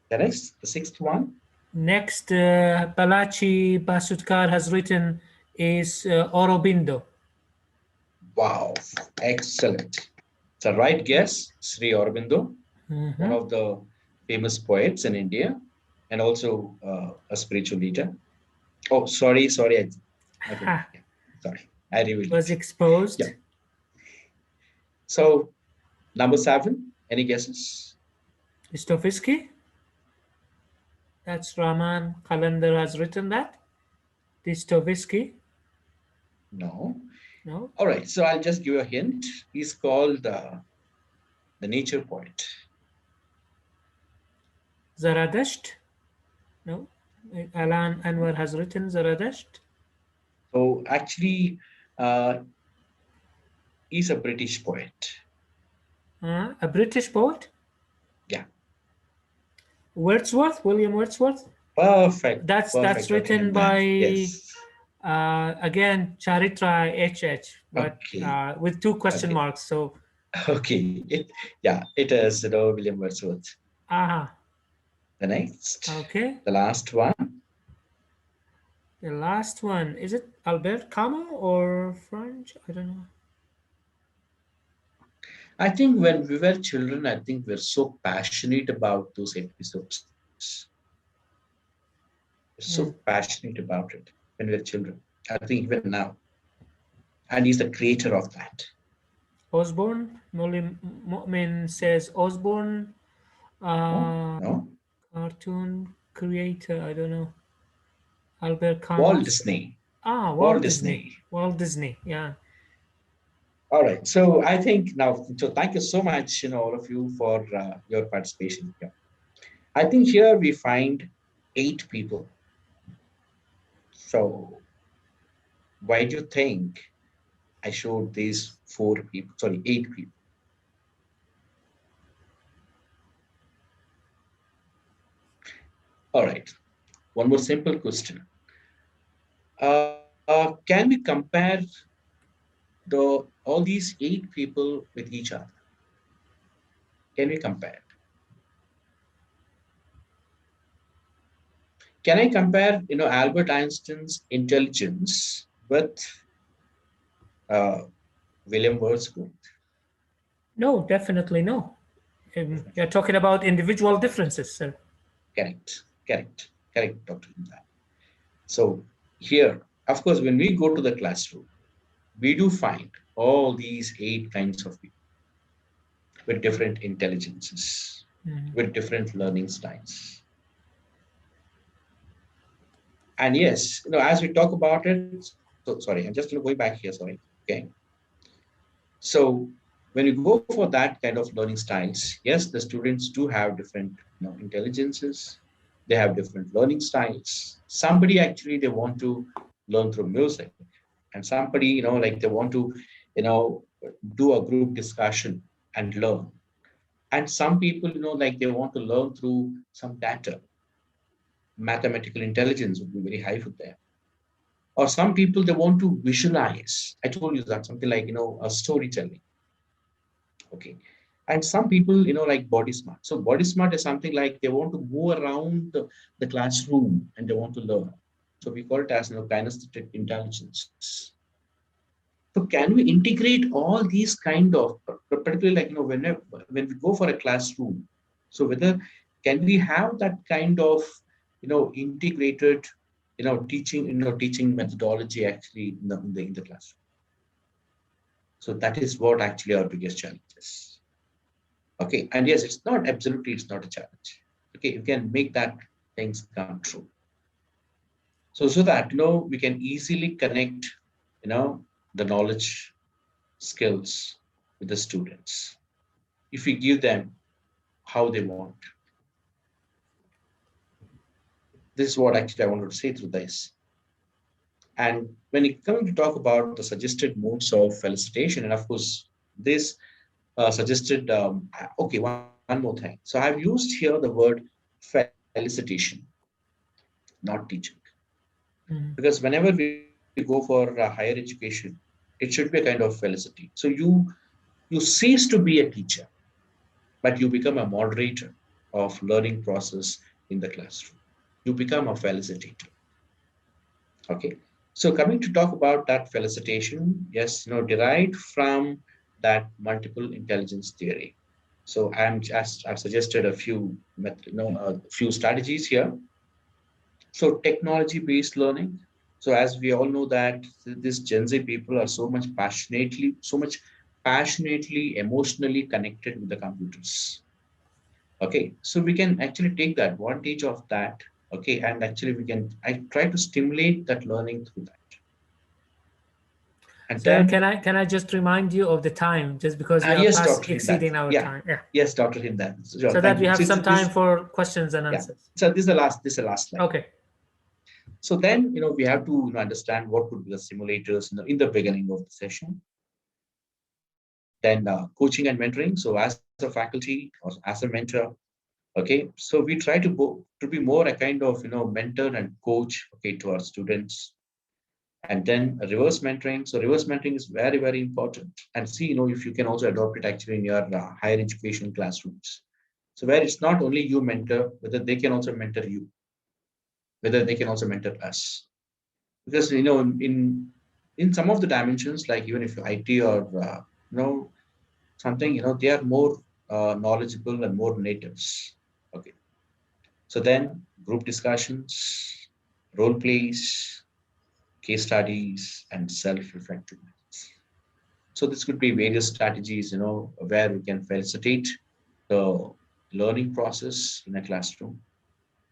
the sixth one. Next, Balaji Basutkar has written is Aurobindo. Wow, excellent. It's a right guess, Sri Aurobindo, one of the famous poets in India, and also a spiritual leader. Oh, sorry. Sorry, I revealed it. Was exposed. Yeah. So, number 7, any guesses? Dostoevsky. That's Rahman Kalender has written that. Dostoevsky. No. No. All right. So I'll just give you a hint. He's called the nature poet. Zaradasht. No. Alan Anwar has written Zaradasht. So actually, he's a British poet. A British poet? Yeah. Wordsworth, William Wordsworth. Perfect. That's written by again Charitra H.H. but with 2 question marks. So okay, it is William Wordsworth. The next. Okay. The last one. The last one, is it Albert Camus or French? I don't know. I think when we were children, I think we're so passionate about those episodes. We're so passionate about it when we were children. I think even now. and he's the creator of that. Osborne. Mu'min says Osborne. No? Cartoon creator. I don't know. Albert Walt Camus. Disney. Walt Disney. Walt Disney. Yeah. All right. So I think now, so thank you so much, all of you for your participation here. I think here we find 8 people. So why do you think I showed these 4 people, sorry, 8 people? All right. One more simple question. Can we compare all these 8 people with each other? Can we compare? Can I compare, Albert Einstein's intelligence with uh, William Wordsworth? No, definitely no. You're talking about individual differences, sir. Correct, Dr. Himda. So here, of course, when we go to the classroom, we do find all these 8 kinds of people with different intelligences, with different learning styles. And yes, as we talk about it, so sorry, I'm just going back here, sorry. Okay. So when you go for that kind of learning styles, yes, the students do have different intelligences. They have different learning styles. Somebody actually they want to learn through music, and somebody like they want to you know do a group discussion and learn. And some people like they want to learn through some data. Mathematical intelligence would be very high for them. Or some people they want to visualize. I told you that something like a storytelling. Okay. And some people, like body smart. So body smart is something like they want to move around the classroom and they want to learn. So we call it as kinesthetic intelligence. So can we integrate all these kind of, particularly like when we go for a classroom? So whether can we have that kind of integrated teaching methodology actually in the classroom? So that is what actually our biggest challenge is. Okay, and yes, it's not a challenge. Okay, you can make that things come true. So that we can easily connect the knowledge skills with the students if we give them how they want. This is what actually I wanted to say through this. And when it comes to talk about the suggested modes of felicitation, and of course this suggested okay, one more thing. So I've used here the word felicitation, not teaching, because whenever we go for higher education, it should be a kind of felicity. So you cease to be a teacher, but you become a moderator of learning process in the classroom. You become a felicitator. Okay. So coming to talk about that felicitation, yes, derived from that multiple intelligence theory. So I've suggested a few few strategies here. So technology-based learning. So as we all know that this Gen Z people are so much passionately, emotionally connected with the computers. Okay, so we can actually take the advantage of that. Okay, and actually I try to stimulate that learning through that. And Sir, then, can I just remind you of the time, just because we are yes, past Dr. Hindat. exceeding our Yeah, time? Yeah. yes, Dr. Hindat. Sure, So that thank we you. have So some time for questions and yeah. answers. So this is the last slide. Okay. So then, we have to understand what would be the simulators in the beginning of the session. Then coaching and mentoring. So as a faculty or as a mentor, okay, so we try to be more a kind of mentor and coach, okay, to our students. And then reverse mentoring. So reverse mentoring is very, very important. And see, if you can also adopt it actually in your higher education classrooms. So where it's not only you mentor, whether they can also mentor you, whether they can also mentor us. Because in some of the dimensions, like even if IT or something, they are more knowledgeable and more natives. Okay. So then group discussions, role plays, case studies, and self-reflective. So this could be various strategies, where we can facilitate the learning process in a classroom.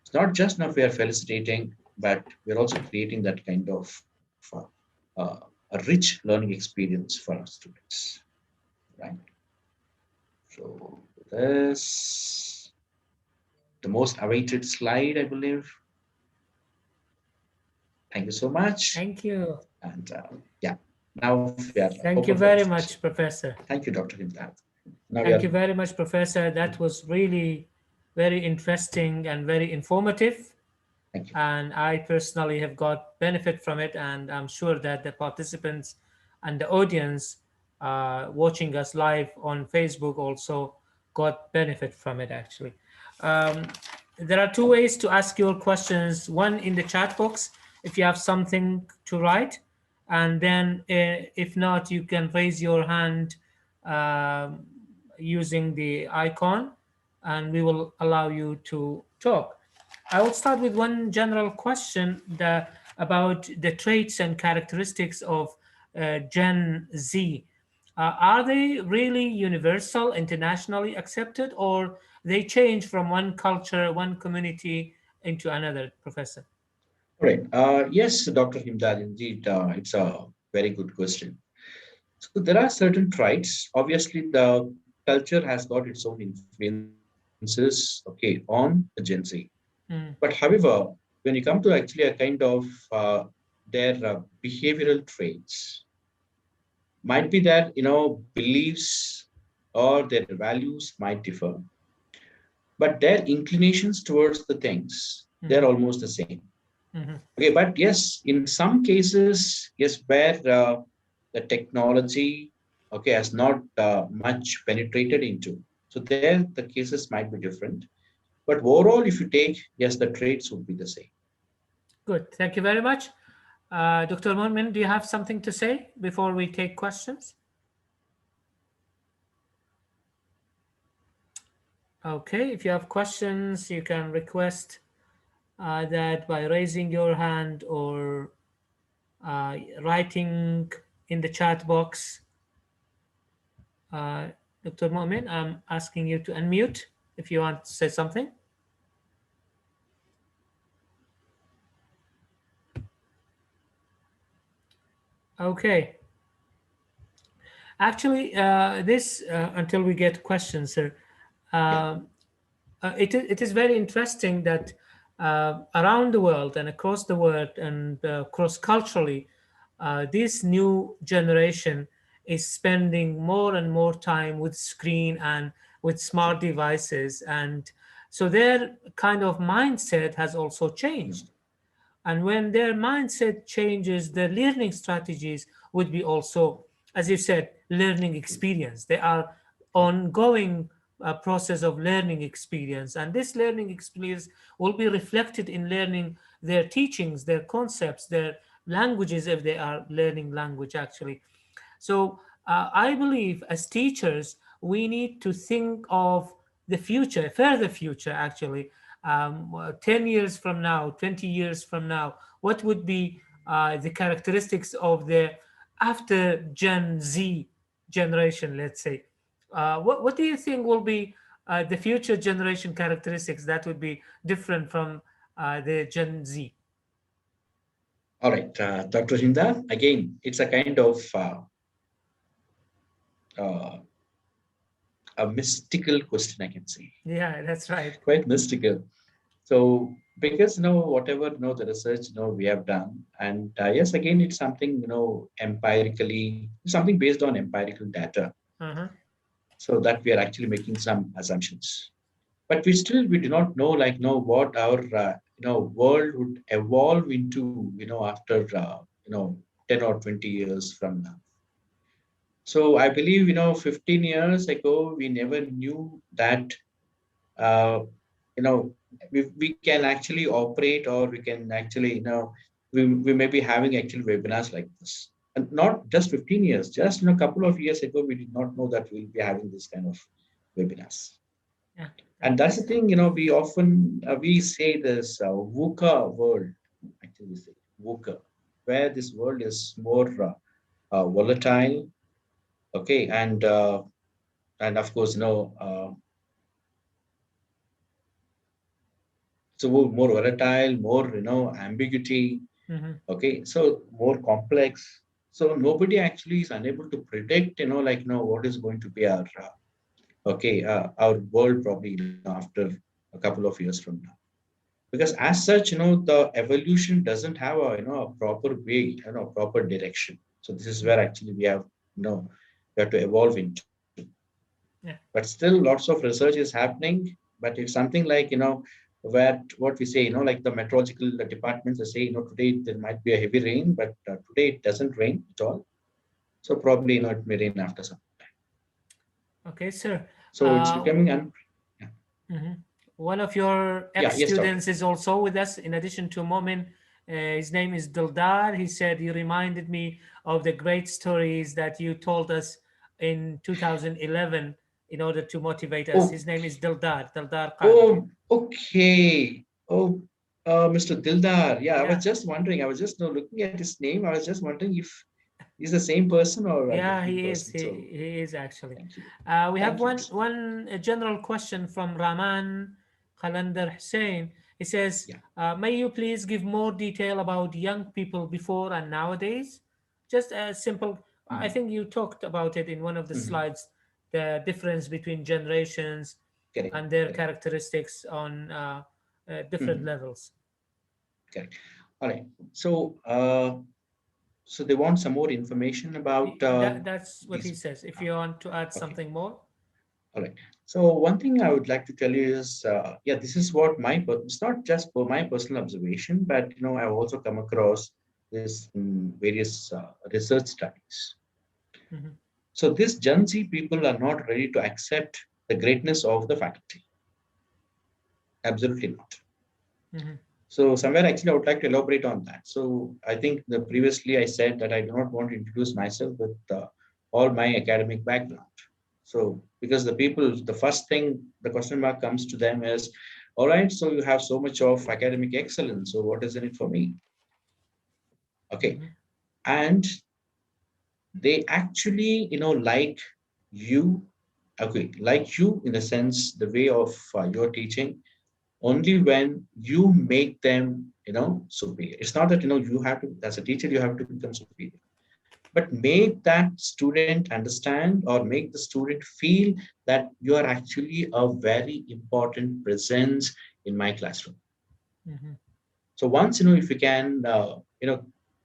It's not just enough we are facilitating, but we're also creating that kind of a rich learning experience for our students, right? So this the most awaited slide, I believe. Thank you so much. Thank you. And yeah, now we are open for Thank you very discussion. much, Professor. Thank you, Dr. Himdad. Now we are. Thank you very much, Professor. That was really very interesting and very informative. Thank you. And I personally have got benefit from it, and I'm sure that the participants and the audience watching us live on Facebook also got benefit from it actually. Um, there are two ways to ask your questions. One in the chat box if you have something to write, and then if not, you can raise your hand um, using the icon, and we will allow you to talk. I will start with one general question about the traits and characteristics of Gen Z. Are they really universal, internationally accepted, or they change from one culture, one community into another, Professor? All right. Yes, Dr. Himdad, indeed, it's a very good question. So there are certain traits. Obviously, the culture has got its own influences, okay, on the Gen Z. But Mm, however, when you come to actually a kind of their behavioral traits, might be that beliefs or their values might differ, but their inclinations towards the things they're mhm, almost the same. mhm. Okay, but yes, in some cases, yes, where the technology, okay, has not much penetrated into. So there, the cases might be different. But overall, if you take, yes, the traits would be the same. Good. Thank you very much. Dr. Mohammed, do you have something to say before we take questions? Okay, if you have questions, you can request that by raising your hand or writing in the chat box. Uh, Dr. Momin, I'm asking you to unmute if you want to say something. Okay. Actually, this until we get questions, sir. Um it is very interesting that around the world and across the world and cross culturally, this new generation is spending more and more time with screen and with smart devices, and so their kind of mindset has also changed. And when their mindset changes, their learning strategies would be also, as you said, learning experience. They are ongoing process of learning experience. And this learning experience will be reflected in learning their teachings, their concepts, their languages, if they are learning language actually. So I believe as teachers, we need to think of the future, further future actually. 10 years from now, 20 years from now, what would be the characteristics of the after Gen Z generation, let's say? What do you think will be the future generation characteristics that would be different from the Gen Z? All right, Dr. Hinda, again, it's a kind of uh, a mystical question, I can say, Yeah, that's right. quite mystical. So because whatever the research we have done, and yes, again, it's something empirically, something based on empirical data, Uh-huh. so that we are actually making some assumptions. But we do not know what our world would evolve into after 10 or 20 years from now. So I believe 15 years ago we never knew that uh, we can actually operate, or we can actually we may be having actual webinars like this, and not just 15 years, just a couple of years ago we did not know that we'll be having this kind of webinars. Yeah, And that's the that's thing, we often we say this VUCA world, actually we say VUCA, where this world is more volatile, Okay, and of course, so more volatile, more ambiguity. Mhm. Okay, so more complex. So nobody actually is unable to predict, like what is going to be our world probably after a couple of years from now. Because as such, the evolution doesn't have a proper way, proper direction. So this is where actually we have to evolve into. Yeah. But still lots of research is happening, but it's something like where what we say, like the meteorological departments say, today there might be a heavy rain, but today it doesn't rain at all. So probably it may rain after some time. Okay, sir. So it's becoming yeah. Mhm. One of your Yeah, yes, doctor. ex-students is also with us, in addition to Momin. His name is Dildar. He said, you reminded me of the great stories that you told us in 2011 in order to motivate us. Oh, His name is Dildar Qadri. oh, okay. Oh, Mr. Dildar. Yeah, I was Yeah, just wondering. I was just looking at his name. I was just wondering if he's the same person or a yeah, different he is. person. He, So he is actually. thank you. We have Thank you, one Mr. one general question from Rahman Khalandar Hussein. He says, Yeah. "May you please give more detail about young people before and nowadays? Just a simple. I Mhm. think you talked about it in one of the Mhm. slides. The difference between generations Correct. and their Correct. characteristics on different Mhm. levels." Correct. All right. So they want some more information about That's what he these. says. If you Okay. want to add Okay. something more. All right. So one thing I would like to tell you is, yeah, this is what it's not just for my personal observation, but I've also come across this in various research studies. Mhm. So this Gen Z people are not ready to accept the greatness of the faculty. Absolutely not. Mhm. So somewhere actually I would like to elaborate on that. So I think the previously I said that I do not want to introduce myself with all my academic background. So because the people, the first thing the question mark comes to them is, all right, so you have so much of academic excellence. So what is in it for me? Okay. Mhm. And they actually, like you, okay, like you in the sense, the way of your teaching, only when you make them superior. It's not that you have to, as a teacher you have to become superior, but make that student understand or make the student feel that you are actually a very important presence in my classroom. Mhm. So once if you can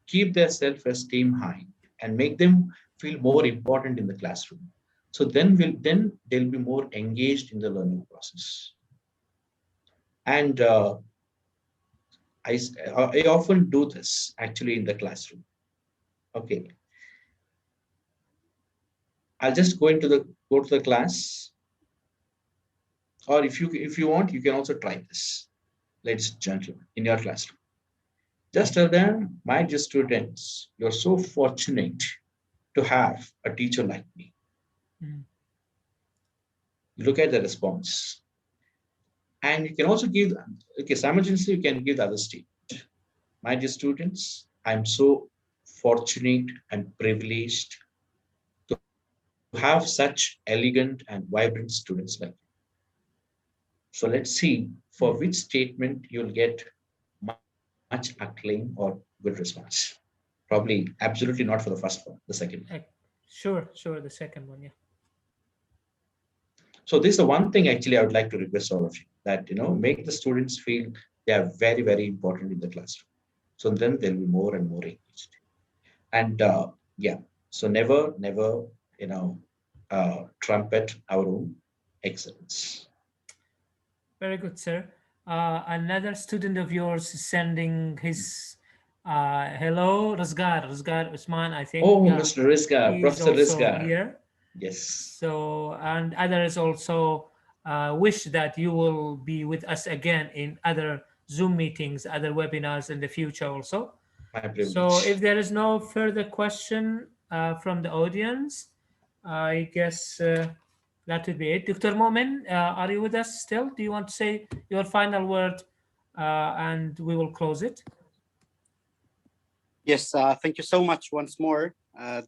keep their self-esteem high and make them feel more important in the classroom, so then they'll be more engaged in the learning process. And I often do this actually in the classroom. Okay, I'll just go to the class, or if you want, you can also try this, ladies and gentlemen, in your classroom. Just tell them, my dear students, you're so fortunate to have a teacher like me. Mhm. Look at the response, and you can also give simultaneously you can give the other statement. My dear students, I'm so fortunate and privileged to have such elegant and vibrant students like you. So let's see for which Mhm. statement you'll get much acclaim or good response. Probably absolutely not for the first one, the second one. Ec- Sure. The second one, yeah. So this is the one thing actually I would like to request all of you, that make the students feel they are very, very important in the classroom. So then they'll be more and more engaged. And yeah, so never, you know, trumpet our own excellence. Very good, sir. Another student of yours is sending his hello, Razgar Usman, I think. Oh, Yeah, Mr. Rizka, he is Professor also Rizka. here. Yes, So, and others also wish that you will be with us again in other Zoom meetings, other webinars in the future also. my So, if privilege. there is no further question from the audience, I guess that would be it. Dr. Momin, are you with us still? Do you want to say your final word and we will close it? Yes, thank you so much once more,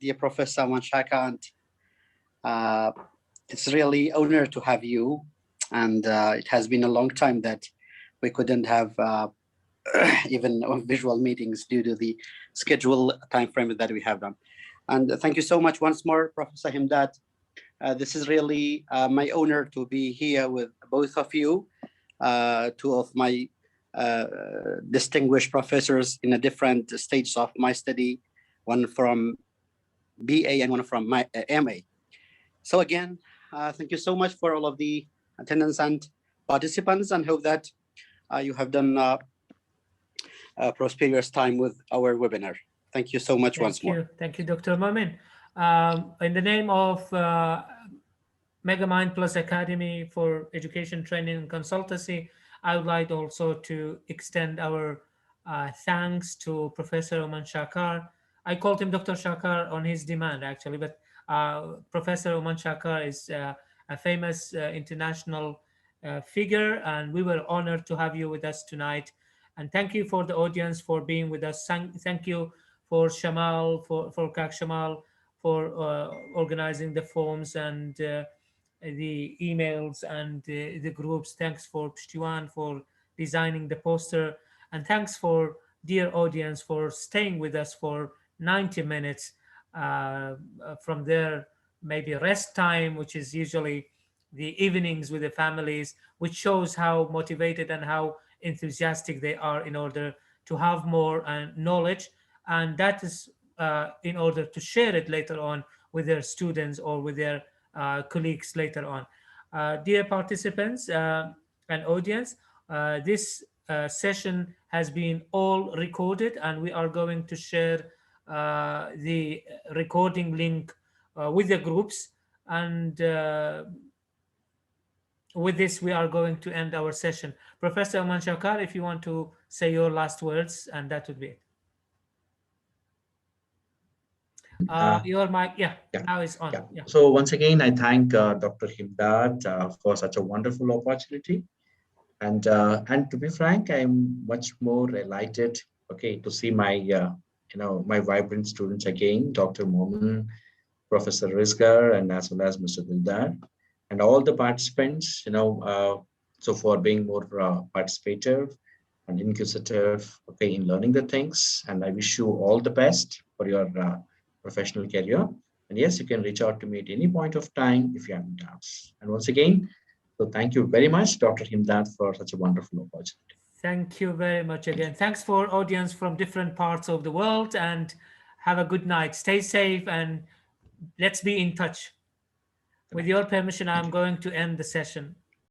dear Professor Wanshaka and It's really honor to have you, and it has been a long time that we couldn't have even visual meetings due to the schedule time frame that we have done. And thank you so much once more, Professor Himdat. This is really my honor to be here with both of you, two of my distinguished professors in a different stages of my study, one from BA and one from my MA. So again, thank you so much for all of the attendants and participants, and hope that you have done a prosperous time with our webinar. Thank you so much once more. Thank you, Dr. Mohammed. In the name of MegaMind Plus Academy for Education, Training, and Consultancy, I would like also to extend our thanks to Professor Umashankar. I called him Dr. Shankar on his demand, actually, but Professor Umashankar is a famous international figure, and we were honored to have you with us tonight. And thank you for the audience for being with us. Thank you for Shamal, for Kak Shamal, for organizing the forms and the emails and the groups. Thanks for Pshtiwan for designing the poster. And thanks for dear audience for staying with us for 90 minutes from their maybe rest time, which is usually the evenings with the families, which shows how motivated and how enthusiastic they are in order to have more knowledge. And that is in order to share it later on with their students or with their colleagues later on. Dear participants and audience, this session has been all recorded, and we are going to share the recording link with the groups. And with this, we are going to end our session. Professor Umashankar, if you want to say your last words, and that would be it. Your mic, now is on. Yeah. So once again, I thank Dr. Himdat for such a wonderful opportunity. And to be frank, I'm much more delighted, to see my my vibrant students again, Dr. Mohammed, Professor Rizgar, and as well as Mr. Dildar, and all the participants, so for being more participative and inquisitive, in learning the things. And I wish you all the best for your professional career. And yes, you can reach out to me at any point of time if you have any doubts. And once again, so thank you very much, Dr. Himdat, for such a wonderful opportunity. Thank you very much again. Thanks for audience from different parts of the world, and have a good night. Stay safe, and let's be in touch. With your permission, I'm going to end the session.